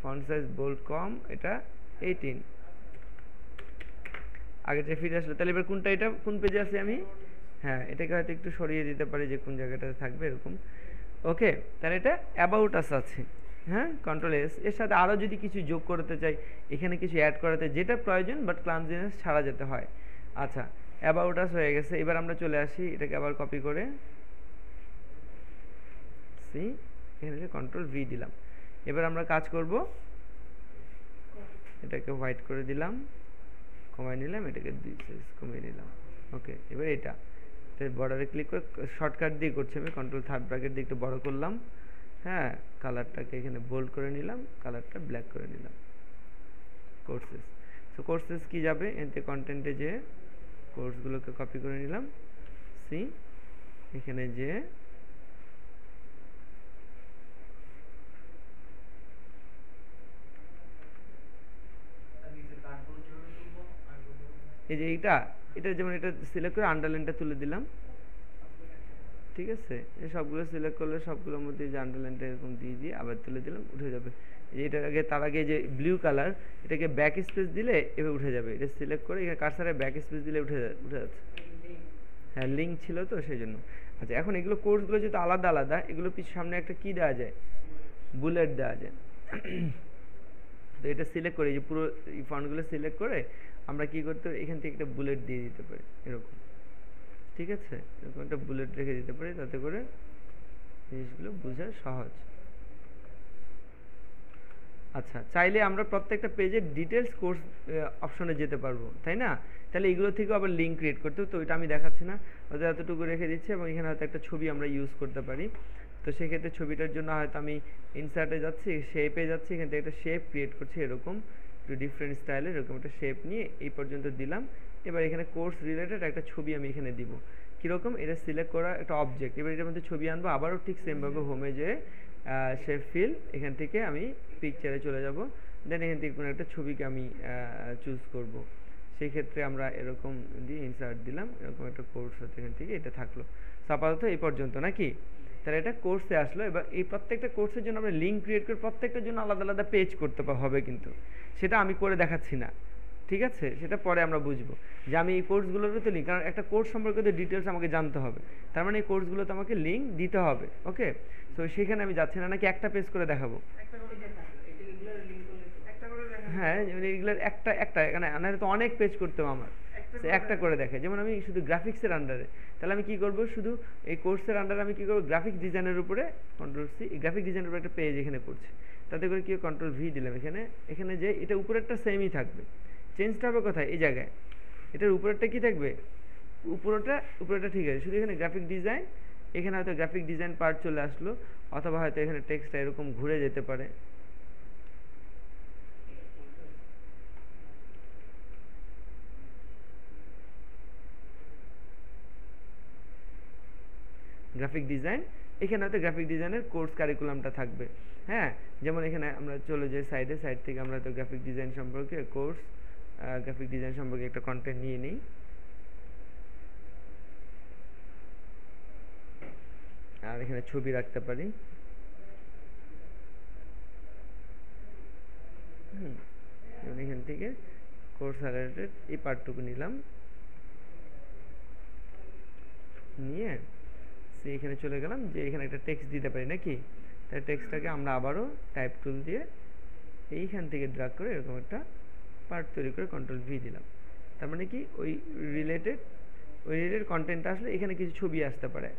[SPEAKER 1] ফন্ট সাইজ বোল্ড কম, এটা 18, আগেরটা ফিরে আসলো। তাহলে এবার কোনটা, এটা কোন পেজে আছে আমি? হ্যাঁ, এটাকে হয়তো একটু সরিয়ে দিতে পারি যে কোন জায়গাটাতে থাকবে এরকম। ওকে, তাহলে এটা অ্যাবাউট আস আছে। হ্যাঁ, কন্ট্রোল এস। এর সাথে আরও যদি কিছু যোগ করতে চাই, এখানে কিছু অ্যাড করাতে, যেটা প্রয়োজন বাট ক্লামজিনেস ছাড়া যেতে হয়। আচ্ছা, অ্যাবাউট আস হয়ে গেছে। এবার আমরা চলে আসি, এটাকে আবার কপি করে সি, এখানে কন্ট্রোল ভি দিলাম। এবার আমরা কাজ করব, এটাকে হোয়াইট করে দিলাম, কমাই নিলাম, এটাকে 2 সাইজ কমিয়ে নিলাম। ওকে, এবার এটা বর্ডারে ক্লিক করে শর্টকাট দিয়ে করছি আমি, কন্ট্রোল থার্ড ব্র্যাকেট দিয়ে একটু বড় করলাম। হ্যাঁ, কালারটাকে এখানে বোল্ড করে নিলাম, কালারটা ব্ল্যাক করে নিলাম। কোর্সেস, সো কোর্সেস কি যাবে এতে, কন্টেন্টে যে কোর্সগুলোকে কপি করে নিলাম, সি এখানে যে এই যে এটা যেমন এটা সিলেক্ট করে আন্ডারলাইনটা তুলে দিলাম। ঠিক আছে, এই সবগুলো সিলেক্ট করলে সবগুলোর মধ্যে যে আন্ডারলাইনটা এরকম দিয়ে আবার তুলে দিলাম, উঠে যাবে। এটার আগে, তার আগে যে ব্লু কালার, এটাকে ব্যাক স্পেস দিলে এবার উঠে যাবে। এটা সিলেক্ট করে এখানে কার্সারে ব্যাক স্পেস দিলে উঠে যাচ্ছে। হ্যাঁ, লিঙ্ক ছিল তো সেই জন্য। আচ্ছা, এখন এগুলো কোর্সগুলো যেহেতু আলাদা আলাদা, এগুলো সামনে একটা কি দেওয়া যায়, বুলেট দেওয়া যায়। তো এটা সিলেক্ট করে, যে পুরো এই ফন্টগুলো সিলেক্ট করে আমরা কি করতে পারি, এখান থেকে একটা বুলেট দিয়ে দিতে পারি এরকম। ঠিক আছে, এরকম একটা বুলেট রেখে দিতে পারি, তাতে করে জিনিসগুলো বোঝা সহজ। আচ্ছা, চাইলে আমরা প্রত্যেকটা পেজের ডিটেলস কোর্স অপশনে যেতে পারবো, তাই না? তাহলে এগুলো থেকেও আবার লিঙ্ক ক্রিয়েট করতে, তো এটা আমি দেখাচ্ছি না, হয়তো এতটুকু রেখে দিচ্ছি। এবং এখানে হয়তো একটা ছবি আমরা ইউজ করতে পারি। তো সেক্ষেত্রে ছবিটার জন্য হয়তো আমি ইনসার্টে যাচ্ছি, শেপে যাচ্ছি, এখান থেকে একটা শেপ ক্রিয়েট করছি এরকম, একটু ডিফারেন্ট স্টাইলের এরকম একটা শেপ নিয়ে এই পর্যন্ত দিলাম। এবার এখানে কোর্স রিলেটেড একটা ছবি আমি এখানে দিব। কীরকম, এটা সিলেক্ট করা একটা অবজেক্ট, এবার এটার মধ্যে ছবি আনবো, আবারও ঠিক সেমভাবে হোমে যেয়ে শেপ ফিল, এখান থেকে আমি পিকচারে চলে যাব। দেন এখান থেকে কোনো একটা ছবিকে আমি চুজ করব। সেই ক্ষেত্রে আমরা এরকম দিয়ে ইনসার্ট দিলাম, এরকম একটা কোর্স হতে এখান থেকে এটা থাকলো। আপাতত এই পর্যন্ত নাকি? তাহলে এটা কোর্সে আসলো। এবার এই প্রত্যেকটা কোর্সের জন্য আমরা লিঙ্ক ক্রিয়েট করে প্রত্যেকটার জন্য আলাদা আলাদা পেজ করতে হবে, কিন্তু সেটা আমি করে দেখাচ্ছি না। ঠিক আছে, সেটা পরে আমরা বুঝবো যে আমি এই কোর্সগুলোরও তো লিঙ্ক, কারণ একটা কোর্স সম্পর্কে তো ডিটেলস আমাকে জানতে হবে, তার মানে এই কোর্সগুলোতে আমাকে লিঙ্ক দিতে হবে। ওকে, তো সেখানে আমি যাচ্ছি না, নাকি একটা পেজ করে দেখাবো? হ্যাঁ, যেমন এইগুলোর একটা একটা এখানে তো অনেক পেজ করতে হবে আমার, একটা করে দেখে। যেমন আমি শুধু গ্রাফিক্সের আন্ডারে, তাহলে আমি কি করব, শুধু এই কোর্সের আন্ডারে আমি কি করব, গ্রাফিক্স ডিজাইনের উপরে কন্ট্রোল সি, গ্রাফিক ডিজাইনের উপরে একটা পেজ এখানে করছি, তাতে করে কি কন্ট্রোল ভি দিলাম। এখানে যে এটা উপরেরটা সেমই থাকবে, চেঞ্জটা হবে কোথায়, এই জায়গায়। এটার উপরেরটা কি থাকবে, উপরেরটা ঠিক আছে, শুধু এখানে গ্রাফিক ডিজাইন, এখানে হয়তো গ্রাফিক ডিজাইন পার্ট চলে আসলো, অথবা হয়তো এখানে টেক্সটটা এরকম ঘুরে যেতে পারে। গ্রাফিক ডিজাইন, এখানে হয়তো গ্রাফিক ডিজাইনের কোর্স কারিকুলামটা থাকবে। হ্যাঁ, যেমন এখানে আমরা চলে যাই সাইড থেকে আমরা হয়তো গ্রাফিক ডিজাইন সম্পর্কে কোর্স, গ্রাফিক ডিজাইন সম্পর্কে একটা কন্টেন্ট নিয়ে নিই। আর এখানে ছবি রাখতে পারি। এখান থেকে কোর্স রিলেটেড এই পার্টটুকু নিলাম, নিয়ে এখানে চলে গেলাম, যে এখানে একটা টেক্সট দিতে পারি নাকি। তাই টেক্সটটাকে আমরা আবারও টাইপ টুল দিয়ে এইখান থেকে ড্রাগ করে এরকম একটা পার্ট তৈরি করে কন্ট্রোল ভি দিলাম। তার মানে কি, ওই রিলেটেড কন্টেন্টটা আসলে এখানে কিছু ছবি আসতে পারে।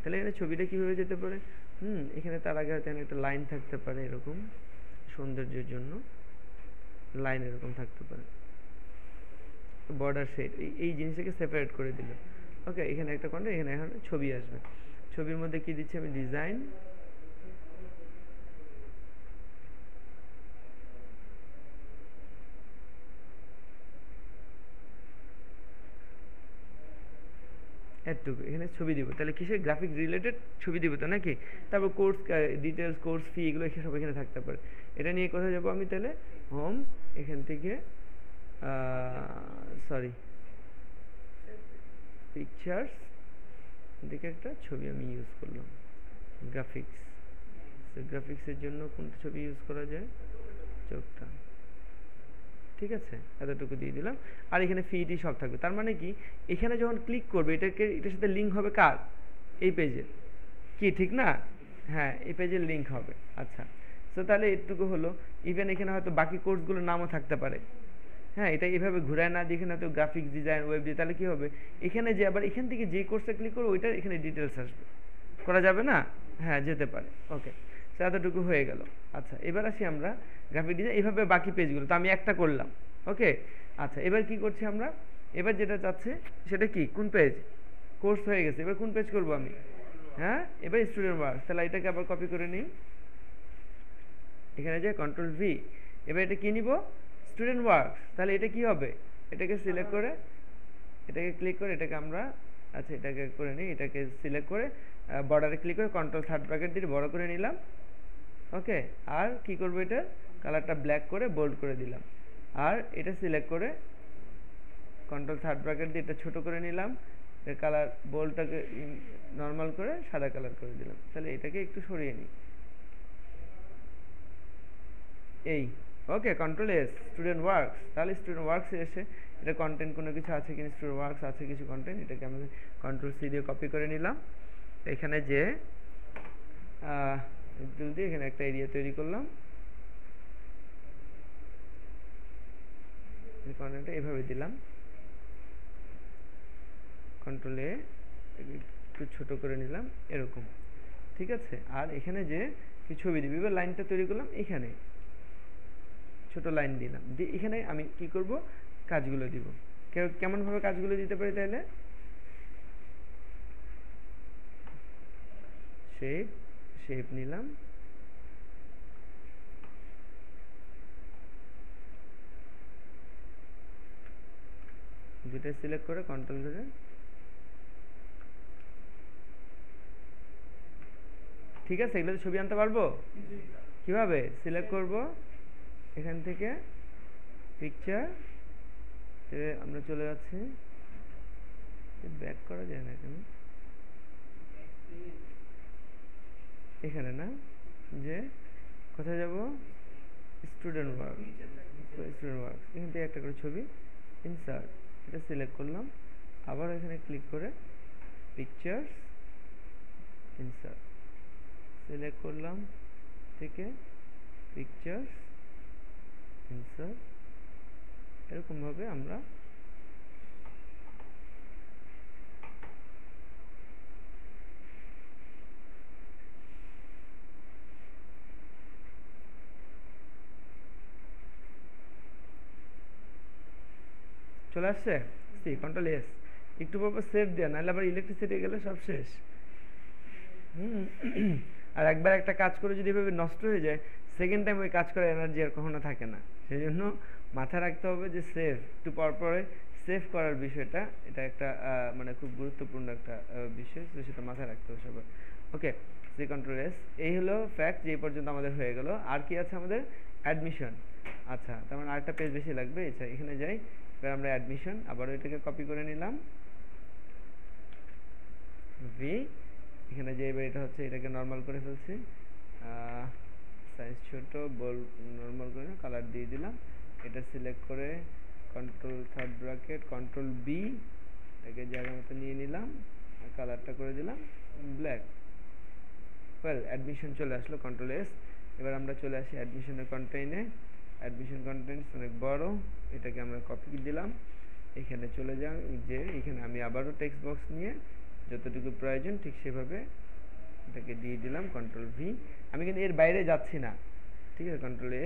[SPEAKER 1] তাহলে এখানে ছবিটা কীভাবে যেতে পারে, এখানে তার আগে হয়তো একটা লাইন থাকতে পারে, এরকম সৌন্দর্যের জন্য লাইন এরকম থাকতে পারে, বর্ডার শেড, এই জিনিসটাকে সেপারেট করে দিল। ওকে, এখানে একটা কন্টেন্ট, এখানে ছবি আসবে। ছবির মধ্যে কি দিচ্ছি আমি, ডিজাইন, এতটুকু এখানে ছবি দিব। তাহলে কিসের, গ্রাফিক রিলেটেড ছবি দিব তো নাকি। তারপর কোর্স ডিটেলস, কোর্স ফি, এগুলো সব এখানে থাকতে পারে। এটা নিয়ে কোথায় যাবো আমি, তাহলে হোম, এখান থেকে সরি পিকচার্স থেকে একটা ছবি আমি ইউজ করলাম, গ্রাফিক্স। গ্রাফিক্সের জন্য কোনটা ছবি ইউজ করা যায়, চোখটা। ঠিক আছে, এতটুকু দিয়ে দিলাম। আর এখানে ফিটি সব থাকবে। তার মানে কি, এখানে যখন ক্লিক করবে এটার সাথে লিঙ্ক হবে কার, এই পেজের, কি ঠিক না? হ্যাঁ, এই পেজের লিঙ্ক হবে। আচ্ছা, তো তাহলে এটুকু হলো। ইভেন এখানে হয়তো বাকি কোর্সগুলোর নামও থাকতে পারে। হ্যাঁ, এটা এভাবে ঘুরায় না দিয়ে এখানে হয়তো গ্রাফিক্স ডিজাইন, ওয়েব ডিজাইন, তাহলে কি হবে, এখানে যে আবার এখান থেকে যে কোর্সে ক্লিক করবো ওইটার এখানে ডিটেলস আসবে, করা যাবে না? হ্যাঁ, যেতে পারে। ওকে, সে এতটুকু হয়ে গেল। আচ্ছা, এবার আসি আমরা গ্রাফিক ডিজাইন, এইভাবে বাকি পেজগুলো তো আমি একটা করলাম। ওকে, আচ্ছা, এবার কি করছি আমরা, এবার যেটা চাচ্ছে সেটা কি, কোন পেজ, কোর্স হয়ে গেছে, এবার কোন পেজ করব আমি, হ্যাঁ, এবার স্টুডেন্ট ওয়ার্কস। তাহলে এটাকে আবার কপি করে নিই, এখানে যে কন্ট্রোল ভি, এবার এটা কি নিব, স্টুডেন্ট ওয়ার্কস। তাহলে এটা কি হবে, এটাকে সিলেক্ট করে, এটাকে ক্লিক করে, এটাকে আমরা, আচ্ছা এটাকে করে নিই, এটাকে সিলেক্ট করে বর্ডারে ক্লিক করে কন্ট্রোল থার্ড ব্র্যাকেট দিয়ে বড় করে নিলাম। ওকে, আর কি করব, এটা কালারটা ব্ল্যাক করে বোল্ড করে দিলাম। আর এটা সিলেক্ট করে কন্ট্রোল থার্ড ব্র্যাকেট দিয়ে এটা ছোট করে নিলাম, এর কালার বোল্ডটাকে নর্মাল করে সাদা কালার করে দিলাম। তাহলে এটাকে একটু সরিয়ে নিই, এই। ওকে, কন্ট্রোল এস, স্টুডেন্ট ওয়ার্কস। তাহলে স্টুডেন্ট ওয়ার্কসে এসে এটা কন্টেন্ট কোনো কিছু আছে কিনা, স্টুডেন্ট ওয়ার্কস আছে কিছু কন্টেন্ট, এটাকে আমি কন্ট্রোল সি দিয়ে কপি করে নিলাম। এখানে যে জলদি এখানে একটা এরিয়া তৈরি করলাম, কন্টেন্টটা এভাবে দিলাম, কন্ট্রোল এ একটু ছোট করে নিলাম এরকম। ঠিক আছে, আর এখানে যে কিছু ছবি দিবি, এবার লাইনটা তৈরি করলাম, এখানে ছোট লাইন দিলাম, দিয়ে এখানে আমি কি করব, কাজগুলো দিব। কেমন ভাবে কাজগুলো দিতে পারি, তাহলে শেপ, শেপ নিলাম, দুটো সিলেক্ট করে কন্ট্রোল ধরে, ঠিক আছে, এগুলো ছবি আনতে পারবো। কিভাবে সিলেক্ট করব, এখান থেকে পিকচার, আমরা চলে যাচ্ছি, ব্যাক করা যায় না কেন, এখানে না, যে কোথায় যাব, স্টুডেন্ট ওয়ার্ক, স্টুডেন্ট ওয়ার্ক, এখান থেকে একটা করে ছবি, ইনসার্ট, এটা সিলেক্ট করলাম, আবার এখানে ক্লিক করে পিকচার্স, ইনসার্ট, সিলেক্ট করলাম, থেকে পিকচার্স, ইনসার্ট, এরকমভাবে আমরা চলে আসছে। সি, কন্ট্রোল এস, একটু পর সেভ দেয়া, নাহলে আবার ইলেকট্রিসিটি গেলে সব শেষ। আর একবার একটা কাজ করে যদি এভাবে নষ্ট হয়ে যায়, সেকেন্ড টাইম ওই কাজ করার এনার্জি আর কখনো থাকে না। সেই জন্য মাথায় রাখতে হবে যে সেভ, একটু পর পরে সেভ করার বিষয়টা, এটা একটা মানে খুব গুরুত্বপূর্ণ একটা বিষয়, তো সেটা মাথায় রাখতে হবে সবার। ওকে, সি কন্ট্রোল এস, এই হলো ফ্যাক্ট যে এই পর্যন্ত আমাদের হয়ে গেল। আর কি আছে আমাদের, অ্যাডমিশন। আচ্ছা, তার মানে আরেকটা পেজ বেশি লাগবে, আচ্ছা এখানে যাই, এবার আমরা অ্যাডমিশন, আবার এটাকে কপি করে নিলাম, ভি, এখানে যে এবার এটা হচ্ছে, এটাকে নর্মাল করে ফেলছি, সাইজ ছোট, বল নর্মাল করে কালার দিয়ে দিলাম, এটা সিলেক্ট করে control third bracket control B, এটাকে জায়গা মতো নিয়ে নিলাম, কালারটা করে দিলাম ব্ল্যাক। ওয়েল, অ্যাডমিশন চলে আসলো, কন্ট্রোল এস। এবার আমরা চলে আসি অ্যাডমিশনের কন্টেইনে, অ্যাডমিশন কন্টেন্টস অনেক বড়, এটাকে আমরা কপি দিলাম, এখানে চলে যাই, যে এখানে আমি আবারও টেক্সট বক্স নিয়ে যতটুকু প্রয়োজন ঠিক সেভাবে এটাকে দিয়ে দিলাম, কন্ট্রোল ভি। আমি কিন্তু এর বাইরে যাচ্ছি না, ঠিক আছে, কন্ট্রোল এ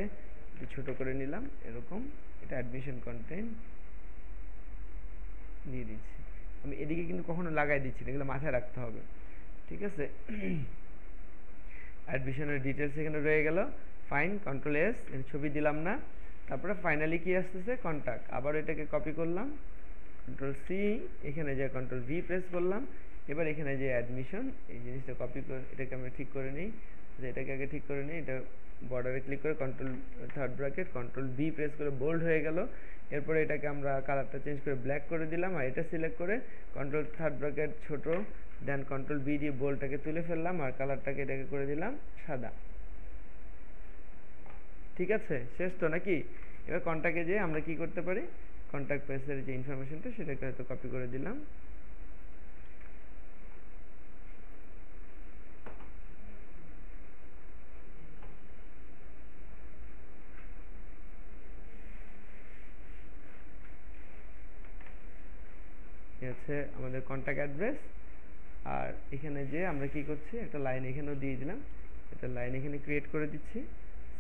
[SPEAKER 1] একটু ছোটো করে নিলাম এরকম, এটা অ্যাডমিশন কন্টেন্ট দিয়ে দিচ্ছি। আমি এদিকে কিন্তু কখনো লাগাই দিচ্ছি না, এগুলো মাথায় রাখতে হবে, ঠিক আছে। অ্যাডমিশনের ডিটেলস এখানে রয়ে গেল, ফাইন, কন্ট্রোল এস, এর ছবি দিলাম না, তারপরে ফাইনালি কি আসতেছে, কন্ট্যাক্ট, আবার এটাকে কপি করলাম, কন্ট্রোল সি, এখানে যে কন্ট্রোল ভি প্রেস করলাম, এবার এখানে যে অ্যাডমিশন, এই জিনিসটা কপি করে এটাকে আমরা ঠিক করে নিই, এটাকে আগে ঠিক করে নিই, এটা বর্ডারে ক্লিক করে control third bracket control V press করে বোল্ড হয়ে গেল। এরপরে এটাকে আমরা কালারটা চেঞ্জ করে ব্ল্যাক করে দিলাম, আর এটা সিলেক্ট করে কন্ট্রোল থার্ড ব্র্যাকেট ছোট, দেন কন্ট্রোল বি দিয়ে বোল্ডটাকে তুলে ফেললাম, আর কালারটাকে এটাকে করে দিলাম সাদা। ঠিক আছে, শেষ তো নাকি? এবার কন্ট্যাক্টে যেয়ে আমরা কি করতে পারি, কন্ট্যাক্ট পেজের যে ইনফরমেশনটা সেটাকে হয়তো কপি করে দিলাম, হচ্ছে আমাদের কন্ট্যাক্ট অ্যাড্রেস। আর এখানে যে আমরা কি করছি, একটা লাইন এখানেও দিয়ে দিলাম, একটা লাইন এখানে ক্রিয়েট করে দিচ্ছি,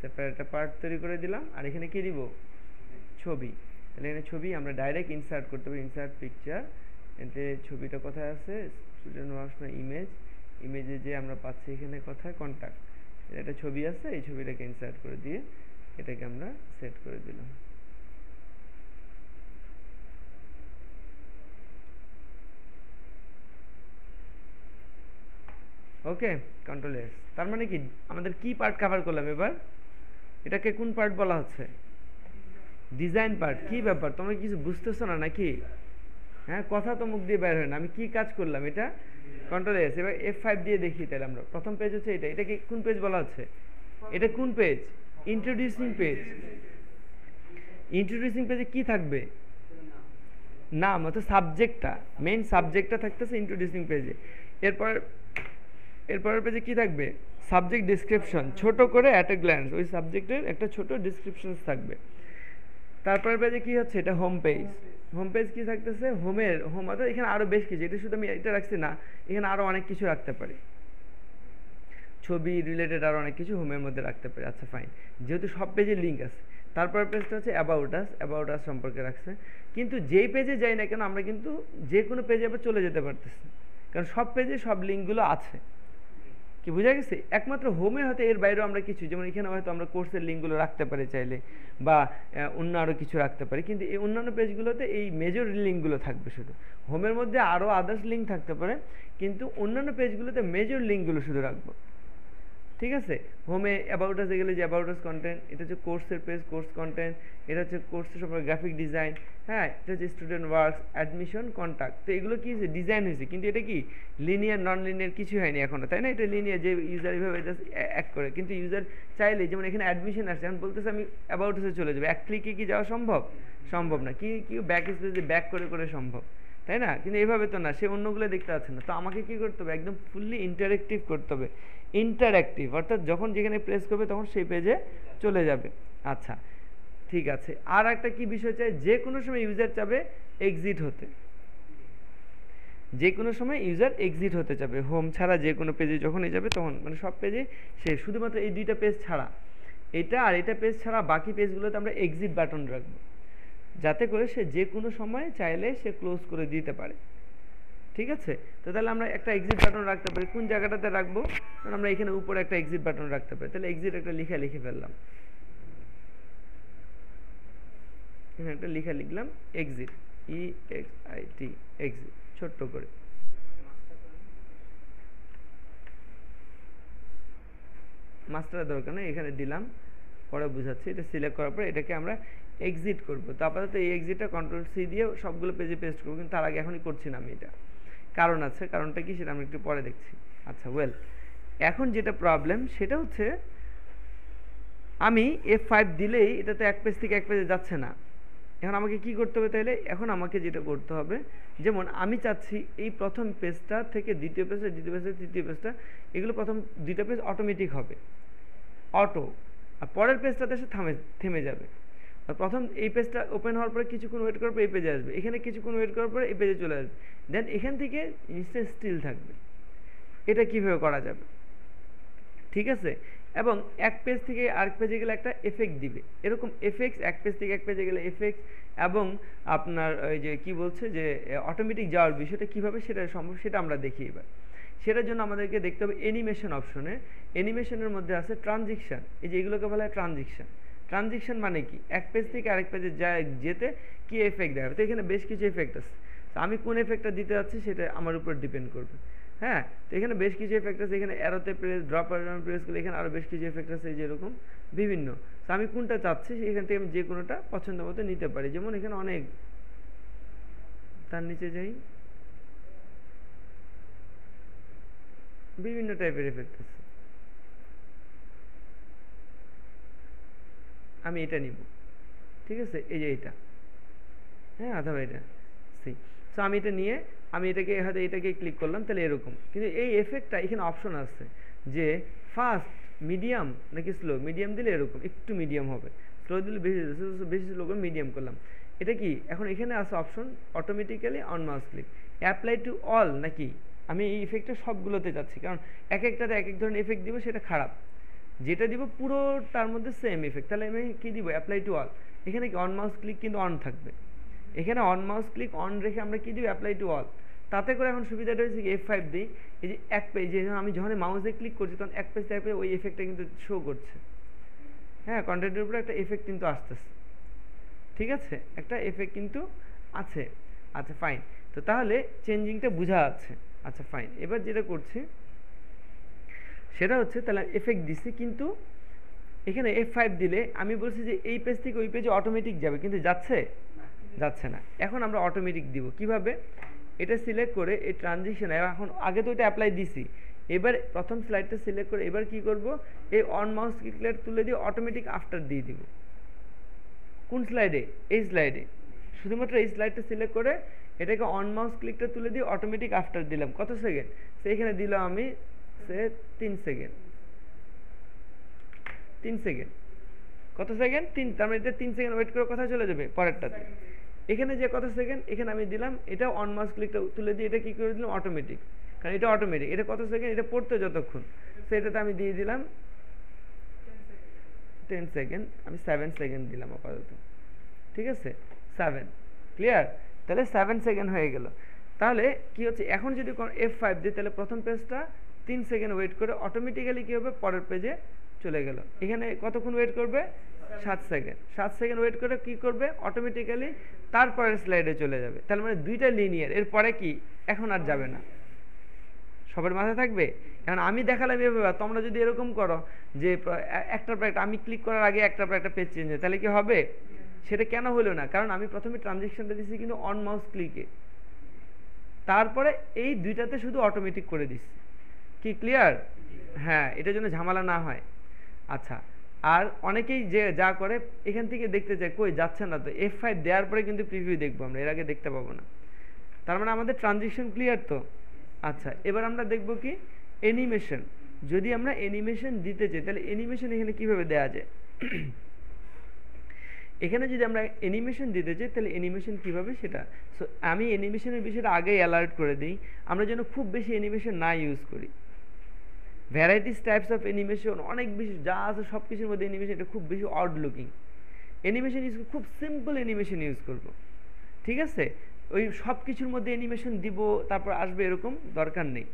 [SPEAKER 1] সেপারেট একটা পার্ট তৈরি করে দিলাম, আর এখানে কি দিব, ছবি। তাহলে এখানে ছবি আমরা ডাইরেক্ট ইনসার্ট করতে পারি, ইনসার্ট পিকচার। এতে ছবিটা কোথায় আছে, স্টুডেন্ট ওয়ার্কস না ইমেজ, ইমেজে যে আমরা পাচ্ছি এখানে কোথায়, কন্ট্যাক্ট, একটা ছবি আছে, এই ছবিটাকে ইনসার্ট করে দিয়ে এটাকে আমরা সেট করে দিলাম। ওকে, কন্ট্রোল এস। তার মানে কি আমাদের কি পার্ট কভার করলাম এবার, এটাকে কোন পার্ট বলা হচ্ছে, ডিজাইন পার্ট। কি ব্যাপার, তোমরা কিছু বুঝতেছো না নাকি? হ্যাঁ, কথা তো মুখ দিয়ে বের হয় না। আমি কি কাজ করলাম, এটা কন্ট্রোল এস। এবার F5 দিয়ে দেখি তাহলে আমরা। প্রথম পেজ হচ্ছে এটা, এটাকে কোন পেজ বলা হচ্ছে, এটা কোন পেজ, ইন্ট্রোডিউসিং পেজ। ইন্ট্রোডিউসিং পেজে কি থাকবে, নাম অর্থাৎ সাবজেক্টটা, মেইন সাবজেক্টটা থাকতেছে ইন্ট্রোডিউসিং পেজে। এরপরের পেজে কি থাকবে, সাবজেক্ট ডিসক্রিপশন, ছোট করে অ্যাট এ গ্ল্যান্স ওই সাবজেক্টের একটা ছোট ডিসক্রিপশন থাকবে। তারপরের পেজে কি হচ্ছে, এটা হোম পেজ। হোম পেজ কি থাকতেছে, হোম অর্থাৎ এখানে আরও বেশ কিছু, এটা শুধু আমি এটা রাখছি না, এখানে আরও অনেক কিছু রাখতে পারি, ছবি রিলেটেড আরও অনেক কিছু হোমের মধ্যে রাখতে পারি। আচ্ছা ফাইন, যেহেতু সব পেজে লিঙ্ক আছে। তারপর পেজটা হচ্ছে অ্যাবাউট আস সম্পর্কে রাখছে। কিন্তু যেই পেজে যাই না কেন আমরা কিন্তু যে কোনো পেজে আবার চলে যেতে পারতেছি, কারণ সব পেজে সব লিঙ্কগুলো আছে। কি বোঝা গেছে? একমাত্র হোমে হয়তো এর বাইরেও আমরা কিছু, যেমন এখানে হয়তো আমরা কোর্সের লিঙ্কগুলো রাখতে পারি চাইলে, বা অন্য আরও কিছু রাখতে পারি, কিন্তু এই অন্যান্য পেজগুলোতে এই মেজর লিঙ্কগুলো থাকবে শুধু। হোমের মধ্যে আরও আদার্স লিঙ্ক থাকতে পারে, কিন্তু অন্যান্য পেজগুলোতে মেজর লিঙ্কগুলো শুধু রাখবো। ঠিক আছে, হোমে অ্যাবাউট আসে গেলে যে অ্যাবাউট আস কন্টেন্ট, এটা হচ্ছে কোর্সের পেজ, কোর্স কন্টেন্ট, এটা হচ্ছে কোর্সের সম্পর্কে গ্রাফিক ডিজাইন, হ্যাঁ, এটা হচ্ছে স্টুডেন্ট ওয়ার্কস, অ্যাডমিশন, কন্ট্যাক্ট। তো এগুলো কি হয়েছে, ডিজাইন হয়েছে, কিন্তু এটা কি লিনিয়ার নন লিনিয়ার কিছু হয়নি এখনো, তাই না? এটা লিনিয়ার, যে ইউজার এইভাবে জাস্ট অ্যাক্ট করে, কিন্তু ইউজার চাইলে, যেমন এখানে অ্যাডমিশন আসছে, এখন বলতেছে আমি অ্যাবাউট আসে চলে যাবো, এক ক্লিকে কি যাওয়া সম্ভব? সম্ভব না। কি কি ব্যাক স্পেসে ব্যাক করে করে সম্ভব, তাই না? কিন্তু এইভাবে তো না, সে অন্যগুলো দেখতে পাচ্ছে না। তো আমাকে কি করতে হবে, একদম ফুললি ইন্টারেক্টিভ করতে হবে। ইন্টারঅ্যাক্টিভ অর্থাৎ যখন যেখানে প্রেস করবে তখন সেই পেজে চলে যাবে। আচ্ছা ঠিক আছে, আর একটা কি বিষয় চাই, যে কোনো সময় ইউজার চাবে এক্সিট হতে, যে কোনো সময় ইউজার এক্সিট হতে চাবে হোম ছাড়া, যে কোনো পেজে যখনই যাবে তখন, মানে সব পেজে সে শুধুমাত্র এই দুইটা পেজ ছাড়া, এটা আর এটা পেজ ছাড়া বাকি পেজগুলোতে আমরা এক্সিট বাটন রাখবো, যাতে করে সে যে কোনো সময় চাইলে সে ক্লোজ করে দিতে পারে। ঠিক আছে, তো তাহলে আমরা একটা এক্সিট বাটন রাখতে পারি, কোন জায়গাটাতে রাখবো, কারণ আমরা এখানে উপরে একটা এক্সিট বাটন রাখতে পারি। তাহলে এক্সিট একটা লিখে ফেললাম, এখানে একটা লিখলাম এক্সিট, EXIT, এক্সিট, ছোট্ট করে। মাস্টারের দরকার নেই, এখানে দিলাম, পরে বুঝাচ্ছি। এটা সিলেক্ট করার পরে এটাকে আমরা এক্সিট করবো। তো আপাতত এই এক্সিটটা কন্ট্রোল-C দিয়ে সবগুলো পেজে পেস্ট করবো, কিন্তু তার আগে এখনই করছি না আমি। এটা কারণ আছে, কারণটা কি সেটা আমরা একটু পরে দেখছি। আচ্ছা ওয়েল, এখন যেটা প্রবলেম সেটা হচ্ছে আমি F5 দিলেই এটা তো এক পেজ থেকে এক পেজে যাচ্ছে না। এখন আমাকে কি করতে হবে তাহলে, এখন আমাকে যেটা করতে হবে, যেমন আমি চাচ্ছি এই প্রথম পেজটা থেকে দ্বিতীয় পেজটা, দ্বিতীয় পেজটা, তৃতীয় পেজটা, এগুলো প্রথম দুইটা পেজ অটোমেটিক হবে, অটো, আর পরের পেজটাতে এসে থেমে যাবে। আর প্রথম এই পেজটা ওপেন হওয়ার পরে কিছুক্ষণ ওয়েট করার পর এই পেজে আসবে, এখানে কিছুক্ষণ ওয়েট করার পরে এই পেজে চলে আসবে, দেন এখান থেকে জিনিসটা স্টিল থাকবে। এটা কিভাবে করা যাবে, ঠিক আছে? এবং এক পেজ থেকে আরেক পেজে গেলে একটা এফেক্ট দিবে, এরকম এফেক্টস, এক পেজ থেকে এক পেজে গেলে এফেক্টস, এবং আপনার ওই যে কি বলছে যে অটোমেটিক যাওয়ার বিষয়টা কীভাবে সেটা সম্ভব সেটা আমরা দেখি এবার। সেটার জন্য আমাদেরকে দেখতে হবে অ্যানিমেশন অপশনে। অ্যানিমেশনের মধ্যে আছে ট্রানজিকশন, এই যে এগুলোকে বলা হয় ট্রানজিকশন। ট্রানজিকশন মানে কি, এক পেজ থেকে আরেক পেজে যেতে কি এফেক্ট দেওয়া হবে। তো এখানে বেশ কিছু এফেক্ট আছে, তো আমি কোন এফেক্টটা দিতে যাচ্ছি সেটা আমার উপর ডিপেন্ড করবে। হ্যাঁ, তো এখানে বেশ কিছু এফেক্ট আছে, এখানে অ্যারোতে প্রেস, ড্রপ প্রেস করলে এখানে আরও বেশ কিছু এফেক্ট আছে, যেরকম বিভিন্ন। তো আমি কোনটা চাচ্ছি এখান থেকে আমি যে কোনোটা পছন্দ মতো নিতে পারি। যেমন এখানে অনেক, তার নিচে যাই, বিভিন্ন টাইপের এফেক্ট আছে, আমি এটা নিব। ঠিক আছে, এই যে এটা, হ্যাঁ, অথবা এটা সি। সো আমি এটা নিয়ে আমি এটাকে হয়তো এটাকে ক্লিক করলাম, তাহলে এরকম। কিন্তু এই এফেক্টটা এখানে অপশন আছে যে ফাস্ট, মিডিয়াম নাকি স্লো। মিডিয়াম দিলে এরকম একটু মিডিয়াম হবে, স্লো দিলে বেশি বেশি স্লো করে মিডিয়াম করলাম। এটা কি এখন এখানে আছে option automatically on mouse click apply to all, নাকি আমি এই ইফেক্টটা সবগুলোতে যাচ্ছি, কারণ এক একটাতে এক এক ধরনের এফেক্ট দিব, সেটা খারাপ। যেটা দিব পুরো তার মধ্যে সেম ইফেক্ট, তাহলে আমি কি দিব অ্যাপ্লাই টু অল। এখানে কি অন মাউস ক্লিক কিন্তু অন থাকবে, এখানে অন মাউস ক্লিক অন রেখে আমরা কি দিব অ্যাপ্লাই টু অল। তাতে করে এখন সুবিধাটা হচ্ছে F5 দিই, এই যে এক পেজে আমি যখন মাউসে ক্লিক করছি তখন এক পেজ টাইপে ওই এফেক্টটা কিন্তু শো করছে। হ্যাঁ, কন্টেন্টের উপরে একটা এফেক্ট কিন্তু আসতেছে, ঠিক আছে, একটা এফেক্ট কিন্তু আছে। আচ্ছা ফাইন, তো তাহলে চেঞ্জিংটা বোঝা যাচ্ছে। আচ্ছা ফাইন, এবার যেটা করছি সেটা হচ্ছে তাহলে এফেক্ট দিছি, কিন্তু এখানে F5 দিলে আমি বলছি যে এই পেজ থেকে ওই পেজে অটোমেটিক যাবে, কিন্তু যাচ্ছে যাচ্ছে না। এখন আমরা অটোমেটিক দিব কিভাবে, এটা সিলেক্ট করে এই ট্রানজিশন, এখন আগে তো এটা অ্যাপ্লাই দিছি, এবার প্রথম স্লাইডটা সিলেক্ট করে এবার কি করব, এই অন মাউস ক্লিক তুলে দিয়ে অটোমেটিক আফটার দিয়ে দিব। কোন স্লাইডে, এই স্লাইডে, শুধুমাত্র এই স্লাইডটা সিলেক্ট করে এটাকে অন মাউস ক্লিকটা তুলে দিয়ে অটোমেটিক আফটার দিলাম। কত সেকেন্ড, সেইখানে দিলাম আমি সে 3 সেকেন্ড, 3 সেকেন্ড, কত সেকেন্ড 3, তার মানে এটা 3 সেকেন্ড ওয়েট করে কোথায় চলে যাবে পরেরটাতে। এখানে যে কত সেকেন্ড, এখানে আমি দিলাম এটা অন মাউস ক্লিকটা তুলে দিয়ে এটা কি করে দিলাম অটোমেটিক, কারণ এটা অটোমেটিক। এটা কত সেকেন্ড, এটা পড়তে যতক্ষণ, সেটাতে আমি দিয়ে দিলাম 10 সেকেন্ড, আমি 7 সেকেন্ড দিলাম আপাতত, ঠিক আছে 7, ক্লিয়ার। তাহলে 7 সেকেন্ড হয়ে গেল। তাহলে কি হচ্ছে, এখন যদি F5 দিই তাহলে প্রথম পেজটা 3 সেকেন্ড ওয়েট করে অটোমেটিক্যালি কি হবে পরের পেজে চলে গেল। এখানে কতক্ষণ ওয়েট করবে, 7 সেকেন্ড, 7 সেকেন্ড ওয়েট করে কি করবে অটোমেটিক্যালি তারপরের স্লাইডে চলে যাবে। তাহলে মানে দুইটা লিনিয়ার, এরপরে কি এখন আর যাবে না, সবার মাথায় থাকবে। এখন আমি দেখালাম এভাবে, তোমরা যদি এরকম করো যে একটার পর একটা আমি ক্লিক করার আগে একটার পর একটা পেজ চেঞ্জ হয়, তাহলে কি হবে, সেটা কেন হলো না, কারণ আমি প্রথমে ট্রানজেকশনটা দিচ্ছি কিন্তু অন মাউস ক্লিকে, তারপরে এই দুইটাতে শুধু অটোমেটিক করে দিচ্ছি। কি ক্লিয়ার, হ্যাঁ, এটার জন্য ঝামেলা না হয়। আচ্ছা, আর অনেকেই যে যা করে এখান থেকে দেখতে চায়, কই যাচ্ছে না তো, F5 দেওয়ার পরে কিন্তু প্রিভিউ দেখবো আমরা, এর আগে দেখতে পাবো না। তার মানে আমাদের ট্রানজিশন ক্লিয়ার তো। আচ্ছা, এবার আমরা দেখব কি অ্যানিমেশন। যদি আমরা অ্যানিমেশন দিতে চাই তাহলে অ্যানিমেশন এখানে কিভাবে দেওয়া যায়। এখানে যদি আমরা অ্যানিমেশন দিতে চাই তাহলে অ্যানিমেশন কিভাবে সেটা, সো আমি অ্যানিমেশনের বিষয়টা আগেই অ্যালার্ট করে দিই, আমরা যেন খুব বেশি অ্যানিমেশন না ইউজ করি। ভ্যারাইটিস টাইপস অফ অ্যানিমেশন অনেক বেশি যা আছে সব কিছুর মধ্যে অ্যানিমেশন এটা খুব বেশি অড লুকিং অ্যানিমেশন ইউজ, খুব সিম্পল অ্যানিমেশন ইউজ করব, ঠিক আছে। ওই সব কিছুর মধ্যে অ্যানিমেশন দিব তারপর আসবে এরকম দরকার নেই।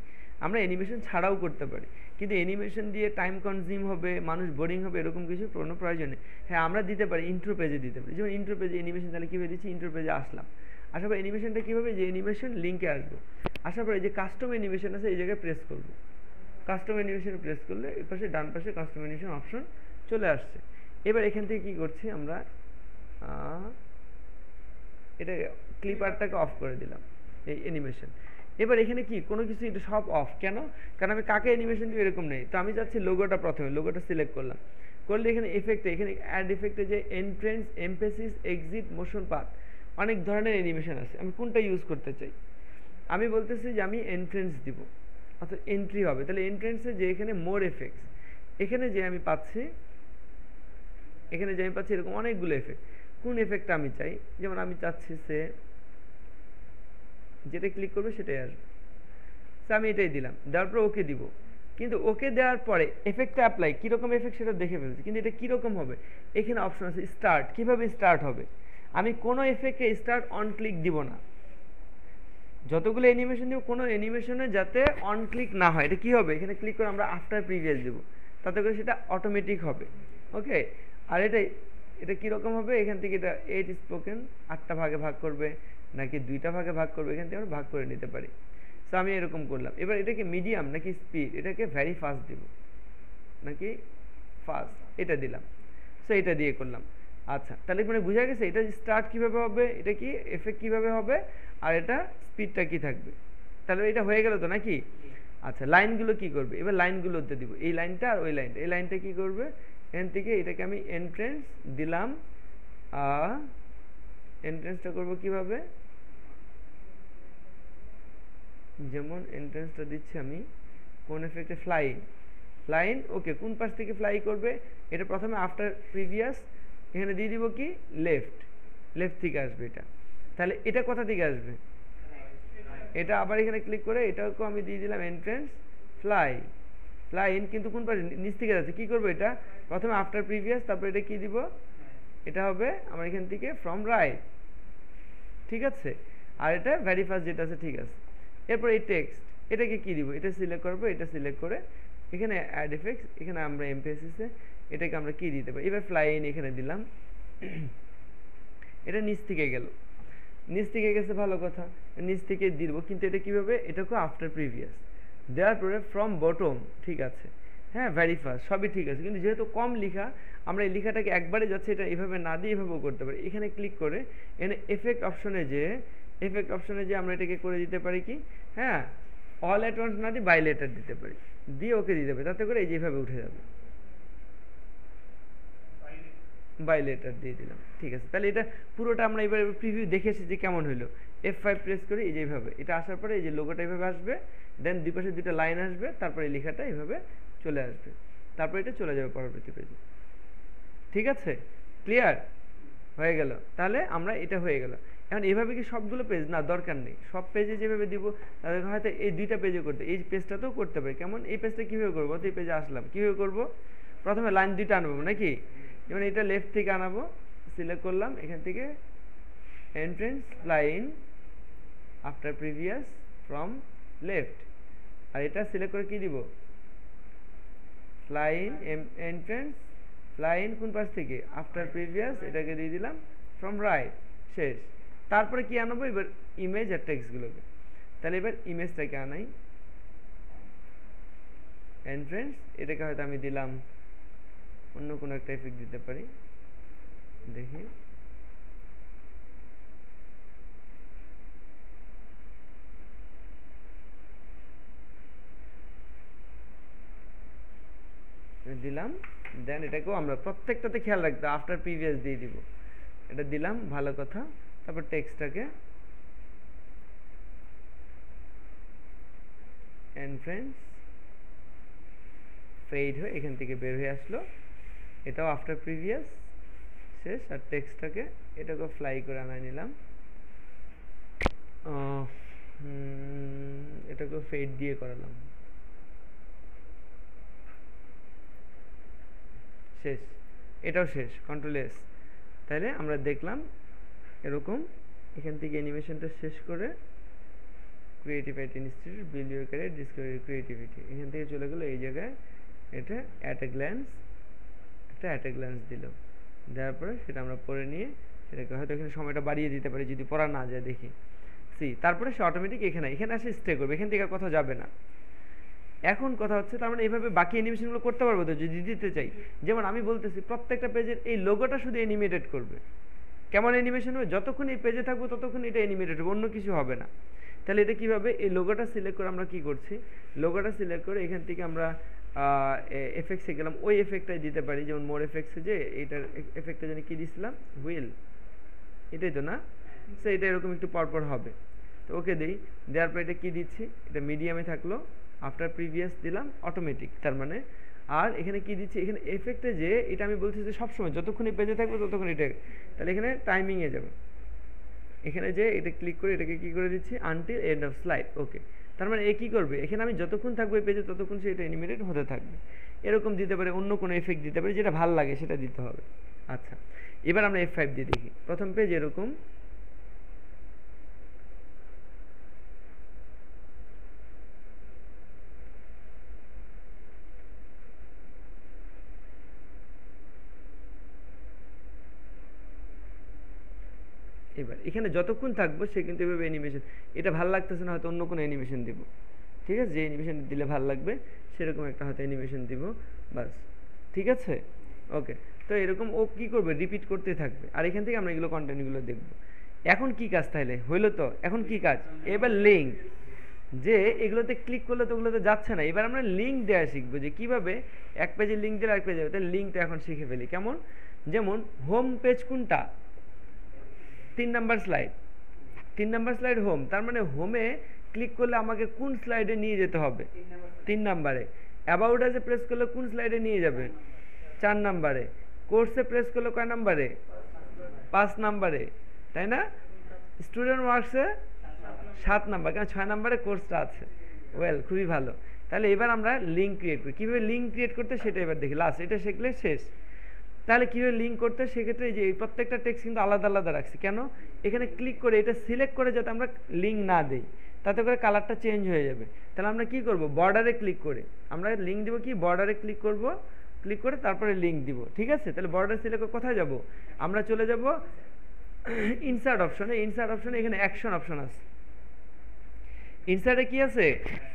[SPEAKER 1] আমরা অ্যানিমেশন ছাড়াও করতে পারি, কিন্তু অ্যানিমেশন দিয়ে টাইম কনজিউম হবে, মানুষ বোরিং হবে, এরকম কিছু কোনো প্রয়োজন নেই। হ্যাঁ, আমরা দিতে পারি ইন্ট্রো পেজে দিতে পারি, যেমন ইন্ট্রো পেজে অ্যানিমেশন, তাহলে কীভাবে দিচ্ছি, ইন্ট্রো পেজে আসলাম, আসার পর অ্যানিমেশনটা কীভাবে, যে অ্যানিমেশন লিঙ্কে আসবো, আসার পরে যে কাস্টম অ্যানিমেশন আছে এই জায়গায় প্রেস করবো, কাস্টম অ্যানিমেশনে প্রেস করলে এই পাশে ডান পাশে কাস্টম অ্যানিমেশন অপশন চলে আসছে। এবার এখান থেকে কী করছি আমরা, এটা ক্লিপারটাকে অফ করে দিলাম এই অ্যানিমেশন। এবার এখানে কি কোনো কিছু এটা সব অফ, কেন, কারণ আমি কাকে অ্যানিমেশন দিব এরকম নেই। তো আমি যাচ্ছি লোগোটা, প্রথমে লোগোটা সিলেক্ট করলাম, করলে এখানে এফেক্টে, এখানে অ্যাড এফেক্টে যে entrance, emphasis, exit, motion path, অনেক ধরনের অ্যানিমেশন আছে, আমি কোনটা ইউজ করতে চাই। আমি বলতেছি যে আমি এন্ট্রেন্স দিব, অর্থাৎ এন্ট্রি হবে, তাহলে এন্ট্রেন্সে যে এখানে মোর এফেক্টস, এখানে যে আমি পাচ্ছি, এখানে যে আমি পাচ্ছি এরকম অনেকগুলো এফেক্ট, কোন এফেক্টটা আমি চাই, যেমন আমি চাচ্ছি সে যেটা ক্লিক করবে সেটাই আসবে, সে আমি এটাই দিলাম, দেওয়ার পর ওকে দিব। কিন্তু ওকে দেওয়ার পরে এফেক্টটা অ্যাপ্লাই, কীরকম এফেক্ট সেটা দেখে ফেলছি, কিন্তু এটা কীরকম হবে, এখানে অপশন আছে স্টার্ট, কীভাবে স্টার্ট হবে। আমি কোনো এফেক্টে স্টার্ট অন ক্লিক দিব না, যতগুলো অ্যানিমেশন দিব কোনো অ্যানিমেশনে যাতে অন ক্লিক না হয়। এটা কী হবে, এখানে ক্লিক করে আমরা আফটার প্রিভিয়াস দেবো, তাতে করে সেটা অটোমেটিক হবে, ওকে। আর এটা কীরকম হবে, এখান থেকে এটা 8 স্পোকেন 8টা ভাগে ভাগ করবে নাকি 2টা ভাগে ভাগ করবে, এখান থেকে আমরা ভাগ করে নিতে পারি। সো আমি এরকম করলাম। এবার এটাকে মিডিয়াম নাকি স্পিড, এটাকে ভ্যারি ফাস্ট দিব নাকি ফাস্ট, এটা দিলাম, সো এটা দিয়ে করলাম। আচ্ছা, তাহলে মানে বোঝা গেছে এটা স্টার্ট কীভাবে হবে, এটা কি এফেক্ট কীভাবে হবে, আর এটা স্পিডটা কি থাকবে। তাহলে এটা হয়ে গেল তো নাকি। আচ্ছা, লাইনগুলো কি করবে, এবার লাইনগুলোতে দিব, এই লাইনটা আর ওই লাইনটা, এই লাইনটা কি করবে, এখান থেকে এটাকে আমি এন্ট্রেন্স দিলাম এন্ট্রেন্সটা করব কিভাবে, যেমন এন্ট্রেন্সটা দিচ্ছি আমি কোন এফেক্টে, ফ্লাইন ওকে, কোন পাশ থেকে ফ্লাই করবে, এটা প্রথমে আফটার প্রিভিয়াস, এখানে দিয়ে দিব কি লেফট থেকে আসবে এটা, তাহলে এটা কোথা থেকে আসবে, এটা আবার এখানে ক্লিক করে এটাকেও আমি দিয়ে দিলাম এন্ট্রেন্স ফ্লাইন, কিন্তু কোন পাশে, নিচ থেকে যাচ্ছে, কি করবো এটা প্রথমে আফটার প্রিভিয়াস, তারপর এটা কি দিব, এটা হবে আমার এখান থেকে ফ্রম রাইট, ঠিক আছে, আর এটা ভেরি ফার্স্ট যেটা আছে, ঠিক আছে। এরপর এই টেক্সট, এটাকে কি দিব, এটা সিলেক্ট করবো, এটা সিলেক্ট করে এখানে অ্যাড এফেক্টস, এখানে আমরা এমপিএসিসে এটাকে আমরা কি দিতে পারি, এবার ফ্লাইন এখানে দিলাম, এটা নিচ থেকে গেল, নিচ থেকে গেছে ভালো কথা, নিচ থেকে দিব, কিন্তু এটা কিভাবে, এটাকে আফটার প্রিভিয়াস দেওয়ার পরে ফ্রম বটম, ঠিক আছে, হ্যাঁ ভেরি ফার্স্ট সবই ঠিক আছে, কিন্তু যেহেতু কম লেখা আমরা এই লেখাটাকে একবারে যাচ্ছে, এটা এভাবে না দিয়ে এভাবেও করতে পারি, এখানে ক্লিক করে এখানে এফেক্ট অপশনে যে আমরা এটাকে করে দিতে পারি কি, হ্যাঁ অল অ্যাট ওয়ান্স না দিয়ে বাই লেটার দিতে পারি, দিয়ে ওকে দিতে পারি, তাতে করে এই যেভাবে উঠে যাবে, বাই লেটার দিয়ে দিলাম, ঠিক আছে। তাহলে এটা পুরোটা আমরা এবার প্রিভিউ দেখে এসেছি যে কেমন হলো, F5 প্রেস করি, এই যেভাবে এটা আসার পরে এই যে লোগোটা এইভাবে আসবে, দেন দুই পাশে দুটো লাইন আসবে, তারপরে এই লেখাটা এইভাবে চলে আসবে, তারপর এটা চলে যাবে পরবর্তী পেজে, ঠিক আছে, ক্লিয়ার হয়ে গেল। তাহলে আমরা এটা হয়ে গেল, এখন এভাবে কি সবগুলো পেজ না, দরকার নেই, সব পেজে যেভাবে দিব তাদের হয়তো এই দুইটা পেজে করতে, এই পেজটাতেও করতে পারি, কেমন এই পেজটা কীভাবে করবো, তো এই পেজে আসলাম কীভাবে করবো, প্রথমে লাইন দুইটা আনবো নাকি, যেমন এটা লেফট থেকে আনাবো, সিলেক্ট করলাম এখান থেকে entrance line after previous from left, আর এটা সিলেক্ট করে কি দিব, লাইন এন্ট্রেন্স লাইন কোন পাশ থেকে আফটার প্রিভিয়াস, এটাকে দিয়ে দিলাম ফ্রম রাইট, শেষ। তারপরে কি আনাবো এবার, ইমেজ আর টেক্সটগুলোকে, তাহলে এবার ইমেজটাকে আনাই, এন্ট্রেন্স এটাকে হয়তো আমি দিলাম অন্য কোনো একটা এফেক্ট দিতে পারি, দেখি দিলাম, দেন এটাকেও আমরা প্রত্যেকটাতে খেয়াল রাখতে আফটার প্রিভিয়াস দিয়ে দিব, এটা দিলাম ভালো কথা, তারপর টেক্সটটাকে এন্ট্রেন্স ফেড হয়ে এখান থেকে বের হয়ে আসলো, এটাও আফটার প্রিভিয়াস শেষ, আর টেক্সটটাকে এটাকে ফ্লাই করে আনাই নিলাম, এটাকে ফেড দিয়ে করালাম, শেষ, এটাও শেষ, কন্ট্রোল এস। তাহলে আমরা দেখলাম এরকম, এখান থেকে অ্যানিমেশনটা শেষ করে creative IT institute build your career Discovery creativity, এখান থেকে চলে গেলো এই জায়গায়, এটা অ্যাট এ গ্ল্যান্স, একটা অ্যাট এ গ্ল্যান্স দিল, দেওয়ার পরে সেটা আমরা পড়ে নিয়ে সেটাকে হয়তো এখানে সময়টা বাড়িয়ে দিতে পারি যদি পড়া না যায়, দেখি তারপরে সে অটোমেটিক এখানে এসে স্টে করবে, এখান থেকে আর কোথাও যাবে না। এখন কথা হচ্ছে তার মানে এইভাবে বাকি অ্যানিমেশনগুলো করতে পারবো তো যদি দিতে চাই, যেমন আমি বলতেছি প্রত্যেকটা পেজের এই লোগোটা শুধু অ্যানিমেটেড করবে, কেমন অ্যানিমেশন হবে, যতক্ষণ এই পেজে থাকবো ততক্ষণ এটা অ্যানিমেটেড হবে, অন্য কিছু হবে না। তাহলে এটা কীভাবে, এই লোগোটা সিলেক্ট করে আমরা কি করছি, লোগোটা সিলেক্ট করে এখান থেকে আমরা এফেক্টসে গেলাম, ওই এফেক্টটাই দিতে পারি, যেমন মোর এফেক্টসে যে এইটার এফেক্টটা জানি কি দিছিলাম, হুইল, এটাই তো না, সো এটা এরকম একটু পরপর হবে, তো ওকে দিই, দেওয়ার পর এটা কী দিচ্ছি, এটা মিডিয়ামে থাকলো, আফটার প্রিভিয়াস দিলাম অটোমেটিক, তার মানে আর এখানে কি দিচ্ছি, এখানে এফেক্টে যে এটা আমি বলছি যে সবসময় যতক্ষণ এই পেজে থাকবে ততক্ষণ এটা, তাহলে এখানে টাইমিংয়ে যাবে, এখানে যে এটা ক্লিক করে এটাকে কি করে দিচ্ছি, আনটিল এন্ড অফ স্লাইড, ওকে, তার মানে এ কী করবে, এখানে আমি যতক্ষণ থাকবো এই পেজে ততক্ষণ সে এটা অ্যানিমেটেড হতে থাকবে, এরকম দিতে পারে, অন্য কোনো এফেক্ট দিতে পারে, যেটা ভালো লাগে সেটা দিতে হবে। আচ্ছা, এবার আমরা F5 দিয়ে দেখি, প্রথম পেজ এরকম, এবার এখানে যতক্ষণ থাকবো সে কিন্তু এভাবে অ্যানিমেশন, এটা ভালো লাগতেছে না হয়তো অন্য কোনো অ্যানিমেশন দিব, ঠিক আছে, যে অ্যানিমেশন দিলে ভালো লাগবে সেরকম একটা হয়তো অ্যানিমেশন দিব, বাস, ঠিক আছে, ওকে। তো এরকম ও কি করবে, রিপিট করতে থাকবে, আর এখান থেকে আমরা এগুলো কন্টেন্টগুলো দেখবো। এখন কি কাজ তাহলে হইলো, তো এখন কি কাজ, এবার লিঙ্ক, যে এগুলোতে ক্লিক করলে তো ওগুলোতে যাচ্ছে না, এবার আমরা লিঙ্ক দেওয়া শিখবো, যে কিভাবে এক পেজে লিঙ্ক দিলে আরেক পেজে যাবে, তাহলে লিঙ্কটা এখন শিখে ফেলি, কেমন, যেমন হোম পেজ কোনটা, 3 number slide, 3 number slide home, তার মানে হোমে ক্লিক করলে আমাকে কোন স্লাইডে নিয়ে যেতে হবে? 3 নাম্বারে। অ্যাবাউট আজে প্রেস করলে কোন স্লাইডে নিয়ে যাবে? 4 নাম্বারে। কোর্সে প্রেস করলে কয় নাম্বারে? 5 নাম্বারে, তাই না? স্টুডেন্ট ওয়ার্কসে 7 নাম্বার, কারণ 6 নাম্বারে কোর্সটা আছে। ওয়েল, খুবই ভালো। তাহলে এবার আমরা লিঙ্ক ক্রিয়েট করি। কীভাবে লিঙ্ক ক্রিয়েট করতে সেটা এবার দেখি, লাস্ট এটা শিখলে শেষ। তাহলে কীভাবে লিঙ্ক করতে, সেক্ষেত্রে এই যে এই প্রত্যেকটা টেক্সট কিন্তু আলাদা আলাদা রাখছি। কেন? এখানে ক্লিক করে এটা সিলেক্ট করে যাতে আমরা লিঙ্ক না দিই, তাতে করে কালারটা চেঞ্জ হয়ে যাবে। তাহলে আমরা কি করব? বর্ডারে ক্লিক করে আমরা লিঙ্ক দিব। কি? বর্ডারে ক্লিক করব, ক্লিক করে তারপরে লিঙ্ক দিব। ঠিক আছে? তাহলে বর্ডার সিলেক্ট করে কোথায় যাব? আমরা চলে যাব ইনসার্ট অপশনে। ইনসার্ট অপশনে এখানে অ্যাকশন অপশন আছে। ইনসার্টে কি আছে?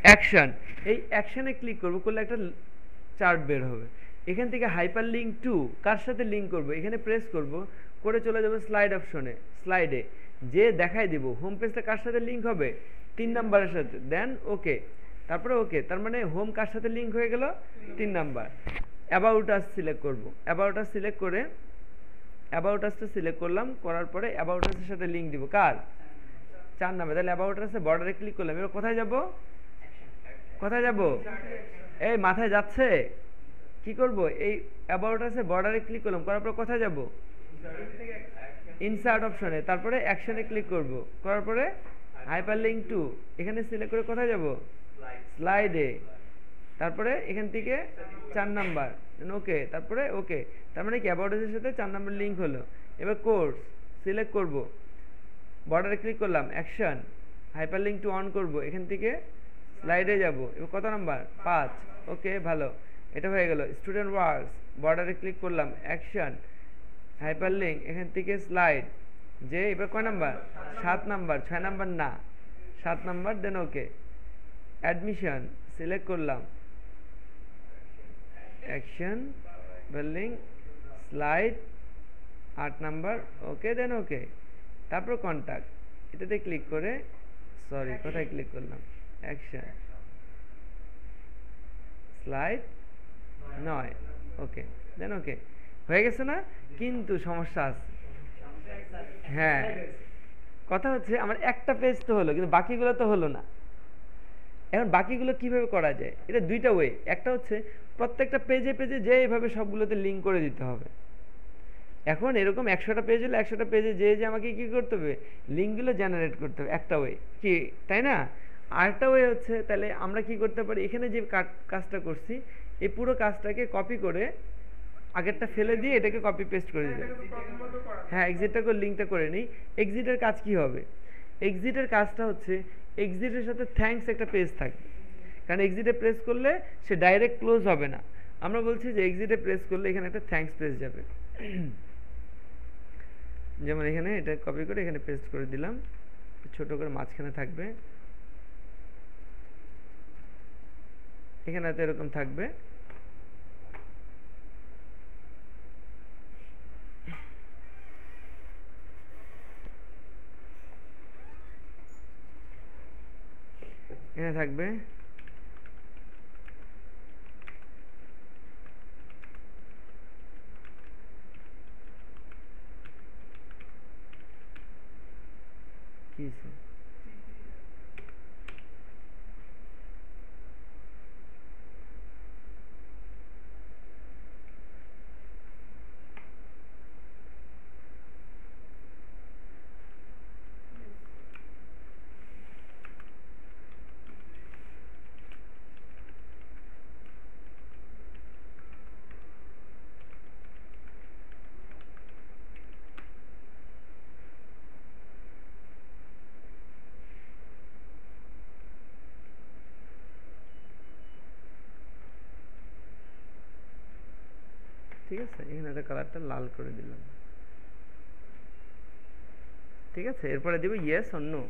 [SPEAKER 1] অ্যাকশন। এই অ্যাকশনে ক্লিক করব, করলে একটা চার্ট বের হবে। এখান থেকে হাইপার লিঙ্ক টু কার সাথে লিঙ্ক করব এখানে প্রেস করব, করে চলে যাব স্লাইড অপশনে। স্লাইডে যে দেখাই দিব হোম পেজটা কার সাথে লিঙ্ক হবে? 3 নাম্বারের সাথে। দেন ওকে, তারপরে ওকে। তার মানে হোম কার সাথে লিঙ্ক হয়ে গেল? 3 নাম্বার। অ্যাবাউট আস সিলেক্ট করব। অ্যাবাউট আস সিলেক্ট করে অ্যাবাউট আসটা সিলেক্ট করলাম, করার পরে অ্যাবাউট আসের সাথে লিঙ্ক দিব কার? 4 নাম্বার। তাহলে অ্যাবাউট আসে বর্ডারে ক্লিক করলাম। এবার কোথায় যাব? কোথায় যাব? এই মাথায় যাচ্ছে? কি করব? এই অ্যাবাউট আসে বর্ডারে ক্লিক করলাম, করার পর কোথায় যাব? ইনসার্ট অপশনে, তারপরে অ্যাকশনে ক্লিক করব, করার পরে হাইপার লিঙ্ক টু এখানে সিলেক্ট করে কোথায় যাব? স্লাইডে। তারপরে এখান থেকে 4 নাম্বার, ওকে, তারপরে ওকে। তার মানে কি অ্যাবাউট আসের সাথে 4 নাম্বার লিঙ্ক হলো। এবার কোর্স সিলেক্ট করব, বর্ডারে ক্লিক করলাম, action, hyper link to on করব, এখান থেকে স্লাইডে যাব। এবার কত নাম্বার? 5। ওকে, ভালো, এটা হয়ে গেল। স্টুডেন্ট ওয়ার্কস, বর্ডারে ক্লিক করলাম, অ্যাকশন, হাইপার লিঙ্ক, এখান থেকে স্লাইড, যে এবার কয় নাম্বার? 7 নাম্বার। 6 নাম্বার না, 7 নাম্বার। দেন ওকে। অ্যাডমিশন সিলেক্ট করলাম, অ্যাকশন, লিঙ্ক, স্লাইড, 8 নাম্বার। ওকে, দেন ওকে। তারপর কন্ট্যাক্ট, এটাতে ক্লিক করে, সরি কোথায় ক্লিক করলাম? Action, slide 9। ওকে, দেন ওকে। হয়ে গেছে না? কিন্তু সমস্যা আছে। হ্যাঁ, কথা হচ্ছে আমার একটা পেজ তো হলো, কিন্তু বাকিগুলো তো হলো না। এখন বাকিগুলো কিভাবে করা যায়? এটা দুইটা ওয়ে। একটা হচ্ছে প্রত্যেকটা পেজে পেজে যে এইভাবে সবগুলোতে লিঙ্ক করে দিতে হবে। এখন এরকম 100টা পেজ হলে 100টা পেজে যে যে আমাকে কী করতে হবে? লিঙ্কগুলো জেনারেট করতে হবে, একটা ওয়ে কি, তাই না? আরেকটা ওয়ে হচ্ছে, তাহলে আমরা কি করতে পারি? এখানে যে কাজটা করছি এই পুরো কাজটাকে কপি করে আগেরটা ফেলে দিয়ে এটাকে কপি পেস্ট করে দিতে। হ্যাঁ, এক্সিটটা করে লিঙ্কটা করে নিই। এক্সিটের কাজ কি হবে? এক্সিটের কাজটা হচ্ছে এক্সিটের সাথে থ্যাঙ্কস একটা পেজ থাকবে, কারণ এক্সিটে প্রেস করলে সে ডাইরেক্ট ক্লোজ হবে না। আমরা বলছি যে এক্সিটে প্রেস করলে এখানে একটা থ্যাঙ্কস পেজ যাবে। যেমন এখানে এটা কপি করে এখানে পেস্ট করে দিলাম, ছোট করে মাঝখানে থাকবে, এখানে তো এরকম থাকবে। এখানে থাকবে কি ঠিক আছে? এখানে একটা কালারটা লাল করে দিলাম। ঠিক আছে, এরপরে দিব yes or no.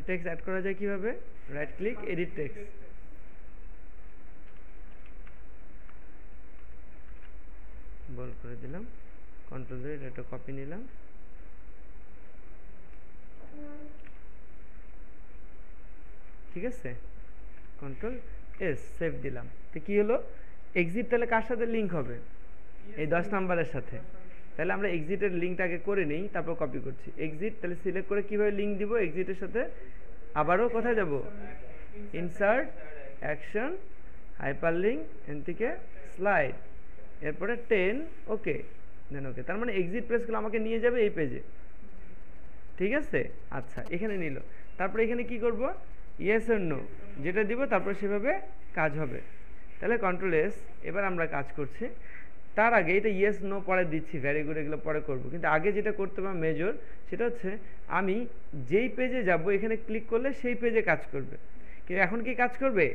[SPEAKER 1] Text add করা যায় কিভাবে? Right click, edit text, bold করে দিলাম, কন্ট্রোল দিয়ে এটা কপি নিলাম, ঠিক আছে, কন্ট্রোল এস, সেভ দিলাম। তো কি হলো, এক্সিট তাহলে কার সাথে লিঙ্ক হবে? এই 10 নাম্বারের সাথে। তাহলে আমরা এক্সিটের লিঙ্কটা আগে করে নিই, তারপর কপি করছি। এক্সিট তাহলে সিলেক্ট করে কিভাবে লিঙ্ক দিব এক্সিটের সাথে? আবারও কোথায় যাব? ইনসার্ট, অ্যাকশন, হাইপারলিঙ্ক, এন থেকে স্লাইড, এরপরে 10, ওকে, দেন ওকে। তার মানে এক্সিট প্রেস করলে আমাকে নিয়ে যাবে এই পেজে, ঠিক আছে। আচ্ছা, এখানে নিল, তারপরে এখানে কি করব? ইয়েস অর নো যেটা দিব, তারপর সেভাবে কাজ হবে। তাহলে কন্ট্রোল এস, এবার আমরা কাজ করছি। তার আগে এটা ইয়েস নো পরে দিচ্ছি, ভ্যারি গুড এগুলো পরে করব, কিন্তু আগে যেটা করতে হবে মেজর, সেটা হচ্ছে আমি যেই পেজে যাব এখানে ক্লিক করলে সেই পেজে কাজ করবে। কিন্তু এখন কি কাজ করবে?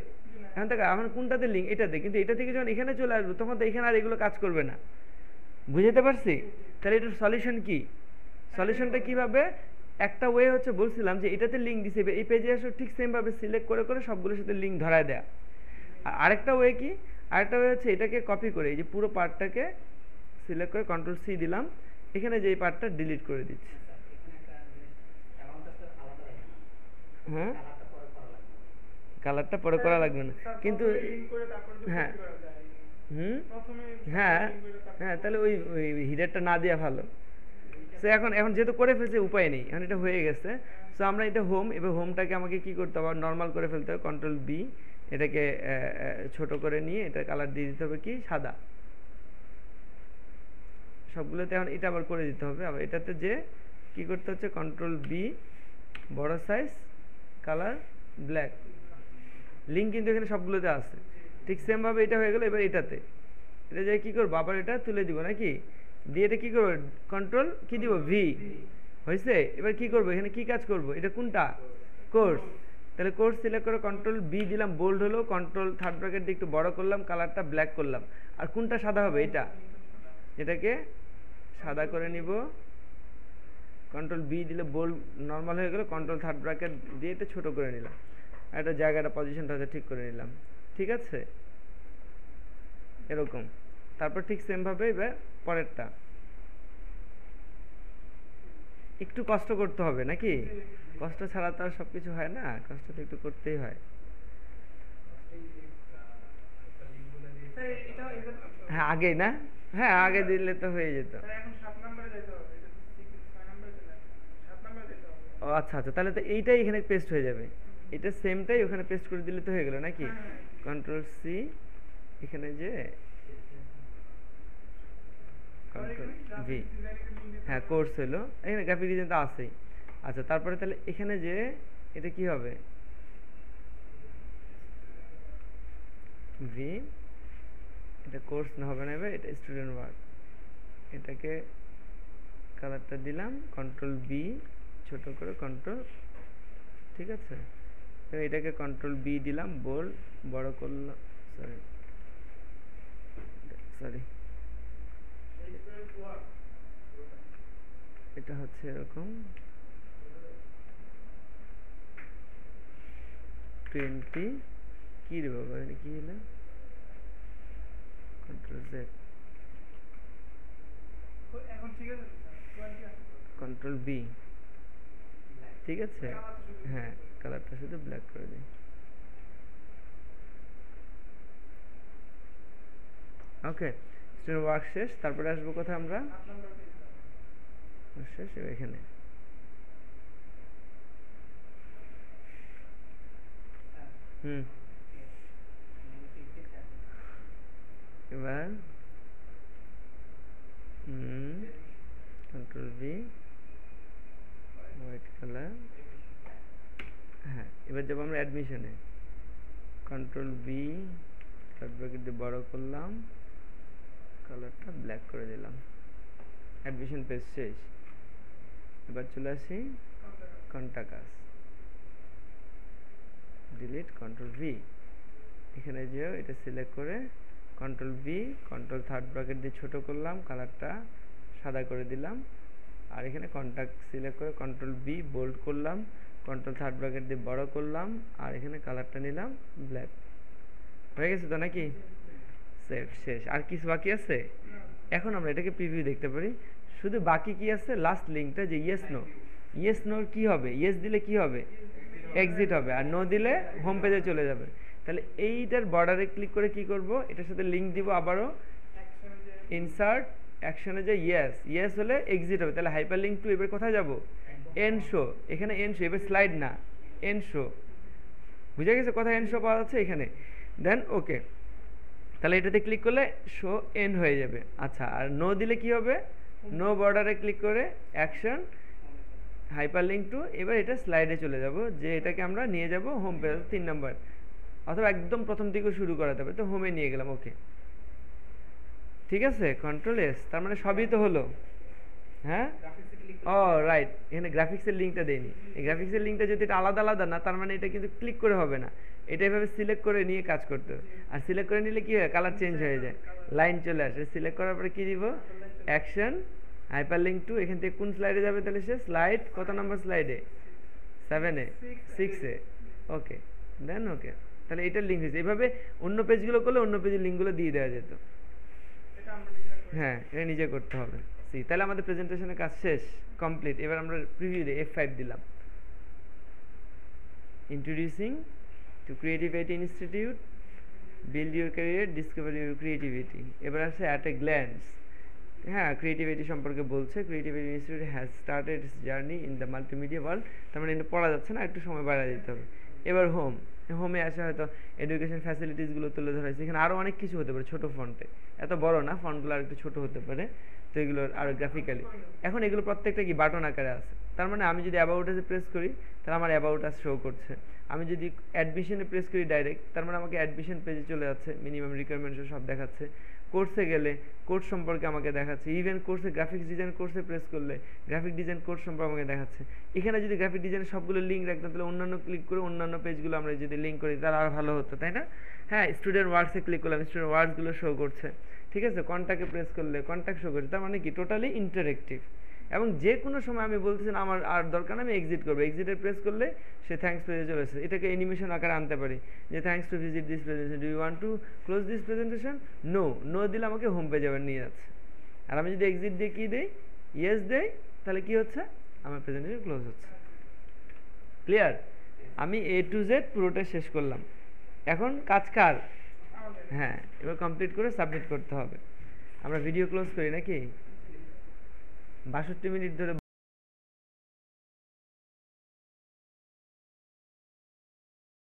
[SPEAKER 1] এখন থেকে আমার কোনটাতে লিঙ্ক? এটাতে, কিন্তু এটা থেকে যখন এখানে চলে আসবো তখন তো এখানে আর এগুলো কাজ করবে না। বুঝতে পারছি? তাহলে এটার সলিউশন কি? সলিউশনটা কিভাবে? একটা ওয়ে হচ্ছে বলছিলাম যে এটাতে লিঙ্ক দিছে, এই পেজে এসে ঠিক সেমভাবে সিলেক্ট করে করে সবগুলোর সাথে লিঙ্ক ধরায় দেয়া। আর আরেকটা ওয়ে কি? আরেকটা ওয়ে হচ্ছে এটাকে কপি করে এই যে পুরো পার্টটাকে সিলেক্ট করে কন্ট্রোল সি দিলাম, এখানে যে এই পার্টটা ডিলিট করে দিচ্ছি। হ্যাঁ, কালারটা পরে করা লাগবে না, কিন্তু হ্যাঁ, হ্যাঁ হ্যাঁ, তাহলে ওই হিডারটা না দেওয়া ভালো। সো এখন যেহেতু করে ফেলছে উপায় নেই, এখন এটা হয়ে গেছে। সো আমরা এটা হোম, এবার হোমটাকে আমাকে কি করতে হবে? নর্মাল করে ফেলতে হবে, কন্ট্রোল বি, এটাকে ছোট করে নিয়ে এটা কালার দিয়ে দিতে হবে কি সাদা সবগুলোতে। এখন এটা আবার করে দিতে হবে, আবার এটাতে যে কি করতে হচ্ছে, কন্ট্রোল বি, বড় সাইজ, কালার ব্ল্যাক, লিঙ্ক কিন্তু এখানে সবগুলোতে আছে। ঠিক সেমভাবে এটা হয়ে গেল। এবার এটাতে এটা যে কী করবো, আবার এটা তুলে দিব নাকি, দিয়ে এটা কী করবো, কন্ট্রোল কি দিব, ভি, হয়েছে। এবার কি করবো, এখানে কি কাজ করব? এটা কোনটা? কোর্স। তাহলে কোর্স সিলেক্ট করে কন্ট্রোল বি দিলাম, বোল্ড হলো, কন্ট্রোল থার্ড ব্র্যাকেট দিয়ে একটু বড় করলাম, কালারটা ব্ল্যাক করলাম। আর কোনটা সাদা হবে? এটা, এটাকে সাদা করে নিব, কন্ট্রোল বি দিলে বোল্ড নর্মাল হয়ে গেল, কন্ট্রোল থার্ড ব্র্যাকেট দিয়ে এটা ছোটো করে নিলাম, একটা জায়গাটা পজিশনটা হচ্ছে ঠিক করে নিলাম, ঠিক আছে, এরকম। তারপর ঠিক সেমভাবে এবার পরেরটা একটু কষ্ট করতে হবে নাকি, কষ্ট ছাড়া তো আর সব কিছু হয় না, কষ্ট তো একটু করতেই হয়। হ্যাঁ আগেই না, হ্যাঁ আগে দিলে তো হয়ে যেত। ও আচ্ছা আচ্ছা, তাহলে তো এইটাই এখানে পেস্ট হয়ে যাবে, এটা সেমটাই ওখানে পেস্ট করে দিলে তো হয়ে গেল নাকি। কন্ট্রোল সি, এখানে যে কন্ট্রোল ভি, হ্যাঁ কোর্স হলো, এখানে গ্রাফিক ডিজাইন তো আছেই। আচ্ছা, তারপরে তাহলে এখানে যে এটা কি হবে, ভি, এটা কোর্স না হবে না, এবার এটা স্টুডেন্ট ওয়ার্ক, এটাকে কালারটা দিলাম, কন্ট্রোল বি, ছোট করে কন্ট্রোল, ঠিক আছে। এবার এটাকে কন্ট্রোল বি দিলাম, বোল্ড বড় করলাম, সরি সরি, এটা হচ্ছে এরকম 20, কি রে বাবা এটা কি হলো, কন্ট্রোল জেড, কন্ট্রোল বি, ঠিক আছে, হ্যাঁ কালারটা শুধু ব্ল্যাক করে দিই। ওকে, স্টুডেন্ট ওয়ার্ক শেষ। তারপরে আসবো কোথায় আমরা, শেষ এখানে, এবার কন্ট্রোল ভি, হোয়াইট কালার, হ্যাঁ এবার যাবো আমরা অ্যাডমিশনে, কন্ট্রোল বি, থার্ড ব্র্যাকেট দিয়ে বড় করলাম, কালারটা ব্ল্যাক করে দিলাম, অ্যাডমিশন পেজ শেষ। এবার চলে আসি কন্টাকাস, ডিলিট, কন্ট্রোল ভি, এখানে যেও এটা সিলেক্ট করে control V, control third bracket দিয়ে ছোট করলাম, কালারটা সাদা করে দিলাম, আর এখানে কন্টাক্ট সিলেক্ট করে কন্ট্রোল বি, বোল্ড করলাম, কন্ট্রোল থার্ড ব্র্যাকেট দিয়ে বড় করলাম, আর এখানে কালারটা নিলাম ব্ল্যাক। হয়ে গেছে তো নাকি? সেভ, শেষ। আর কিছু বাকি আছে? এখন আমরা এটাকে প্রিভিউ দেখতে পারি। শুধু বাকি কি আছে, লাস্ট লিঙ্কটা, যে ইয়েস নো। ইয়েস নোর কি হবে? ইয়েস দিলে কি হবে? এক্সিট হবে, আর নো দিলে হোম পেজে চলে যাবে। তাহলে এইটার বর্ডারে ক্লিক করে কি করব, এটার সাথে লিঙ্ক দিব আবারও, ইনসার্ট অ্যাকশনে যে ইয়েস, ইয়েস হলে এক্সিট হবে। তাহলে হাইপার লিঙ্ক টু এবার কোথায় যাব? End show. এখানে এন্ড শো, এবার স্লাইড না, এন্ড শো। বুঝে গেছে কোথায় এন্ড শো পাওয়া যাচ্ছে? এখানে। দেন ওকে, তাহলে এটাতে ক্লিক করলে শো এন্ড হয়ে যাবে। আচ্ছা, আর নো দিলে কি হবে? নো বর্ডারে ক্লিক করে অ্যাকশন হাইপার লিঙ্ক টু, এবার এটা স্লাইডে চলে যাব, যে এটাকে আমরা নিয়ে যাব হোম পেজ 3 নাম্বার, অথবা একদম প্রথম থেকে শুরু করাতে হবে। তো হোমে নিয়ে গেলাম, ওকে। ঠিক আছে, কন্ট্রোল এস, তার মানে সবই তো হলো। হ্যাঁ, ও রাইট, এখানে গ্রাফিক্সের লিঙ্কটা দেয়নি। এই গ্রাফিক্সের লিঙ্কটা যদি এটা আলাদা আলাদা না, তার মানে এটা কিন্তু ক্লিক করে হবে না, এটা এভাবে সিলেক্ট করে নিয়ে কাজ করতে হবে। আর সিলেক্ট করে নিলে কি হয়, কালার চেঞ্জ হয়ে যায়, লাইন চলে আসে। সিলেক্ট করার পরে কি দিব? অ্যাকশন হাইপার লিঙ্ক টু, এখান থেকে কোন স্লাইডে যাবে? তাহলে সে স্লাইড কত নাম্বার স্লাইডে? 7-এ, 6-এ, ওকে। দেন ওকে, তাহলে এটার লিঙ্ক হয়েছে। এইভাবে অন্য পেজগুলো করলে অন্য পেজের লিঙ্কগুলো দিয়ে দেওয়া যেত। হ্যাঁ, এটা নিজে করতে হবে। সি, তাহলে আমাদের প্রেজেন্টেশনের কাজ শেষ, কমপ্লিট। এবার আমরা প্রিভিউ দিই, F5 দিলাম। Introducing to creativity institute, build your career, discover your creativity. এবার আসছে অ্যাট এ গ্ল্যান্স। হ্যাঁ, ক্রিয়েটিভিটি সম্পর্কে বলছে। Creativity institute has started its journey in the multimedia world. তার মানে এটা পড়া যাচ্ছে না, একটু সময় বাড়ায় দিতে হবে। এবার হোম, হোমে আসে হয়তো এডুকেশন ফ্যাসিলিটিসগুলো তুলে ধরা হয়েছে। এখানে আরও অনেক কিছু হতে পারে ছোটো ফন্টে, এত বড় না, ফন্টগুলো আর একটু ছোটো হতে পারে। তো এগুলো আরও গ্রাফিক্যালি, এখন এগুলো প্রত্যেকটা কি বাটন আকারে আছে। তার মানে আমি যদি অ্যাবাউট আসে প্রেস করি, তাহলে আমার অ্যাবাউট আস শো করছে। আমি যদি অ্যাডমিশনে প্রেস করি ডাইরেক্ট, তার মানে আমাকে অ্যাডমিশন পেজে চলে যাচ্ছে, মিনিমাম রিকোয়ারমেন্টস সব দেখাচ্ছে। কোর্সে গেলে কোর্স সম্পর্কে আমাকে দেখাচ্ছে। ইভেন কোর্সে গ্রাফিক্স ডিজাইন কোর্সে প্রেস করলে গ্রাফিক ডিজাইন কোর্স সম্পর্কে আমাকে দেখাচ্ছে। এখানে যদি গ্রাফিক ডিজাইনের সবগুলো লিঙ্ক রাখতাম, তাহলে অন্যান্য ক্লিক করে অন্যান্য পেজগুলো আমরা যদি লিঙ্ক করি, তাহলে আর ভালো হতো, তাই না? হ্যাঁ, স্টুডেন্ট ওয়ার্কসে ক্লিক করলাম, স্টুডেন্ট ওয়ার্কসগুলো শো করছে। ঠিক আছে, কন্ট্যাক্টে প্রেস করলে কন্ট্যাক্ট শো করছে। তার মানে কি, টোটালি ইন্টারেক্টিভ। এবং যে কোনো সময় আমি বলতেছি না আমার আর দরকার না, আমি এক্সিট করবো, এক্সিটে প্রেস করলে সে থ্যাঙ্কস পেজে চলে এসেছে। এটাকে অ্যানিমেশন আকারে আনতে পারি, যে thanks to visit this presentation, do you want to close this presentation? No, no দিলে আমাকে হোম পেজে আবার নিয়ে যাচ্ছে। আর আমি যদি এক্সিট দিয়ে কী দিই, ইয়েস দেই, তাহলে কি হচ্ছে, আমার প্রেজেন্টেশন ক্লোজ হচ্ছে। ক্লিয়ার? আমি A to Z পুরোটা শেষ করলাম। এখন কাজ কার? হ্যাঁ, এবার কমপ্লিট করে সাবমিট করতে হবে। আমরা ভিডিও ক্লোজ করি নাকি? 62 মিনিট ধরে